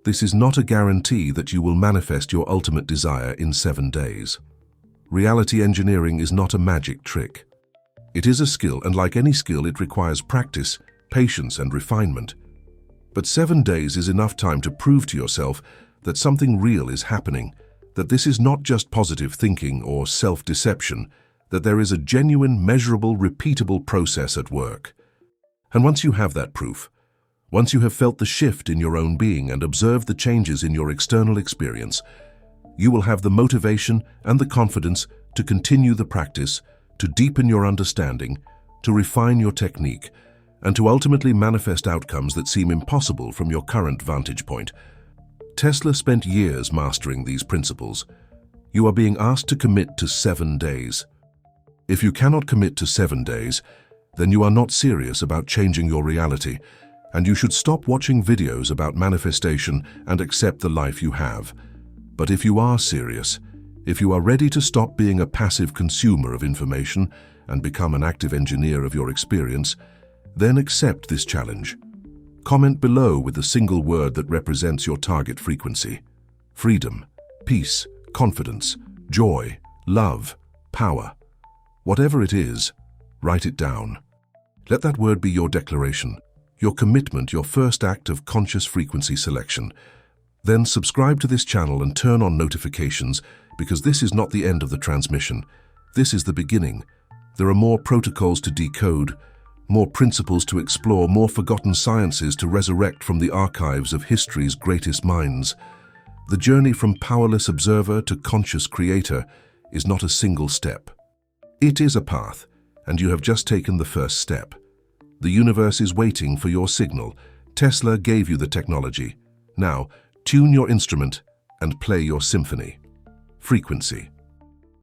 This is not a guarantee that you will manifest your ultimate desire in 7 days. Reality engineering is not a magic trick. It is a skill, and like any skill, it requires practice, patience, and refinement. But 7 days is enough time to prove to yourself that something real is happening, that this is not just positive thinking or self-deception, that there is a genuine, measurable, repeatable process at work. And once you have that proof, once you have felt the shift in your own being and observed the changes in your external experience, you will have the motivation and the confidence to continue the practice, to deepen your understanding, to refine your technique, and to ultimately manifest outcomes that seem impossible from your current vantage point. Tesla spent years mastering these principles. You are being asked to commit to 7 days. If you cannot commit to 7 days, then you are not serious about changing your reality, and you should stop watching videos about manifestation and accept the life you have. But if you are serious, if you are ready to stop being a passive consumer of information and become an active engineer of your experience, then accept this challenge. Comment below with a single word that represents your target frequency. Freedom, peace, confidence, joy, love, power. Whatever it is, write it down. Let that word be your declaration, your commitment, your first act of conscious frequency selection. Then subscribe to this channel and turn on notifications, because this is not the end of the transmission. This is the beginning. There are more protocols to decode, more principles to explore, more forgotten sciences to resurrect from the archives of history's greatest minds. The journey from powerless observer to conscious creator is not a single step. It is a path, and you have just taken the first step. The universe is waiting for your signal. Tesla gave you the technology. Now, tune your instrument and play your symphony. Frequency.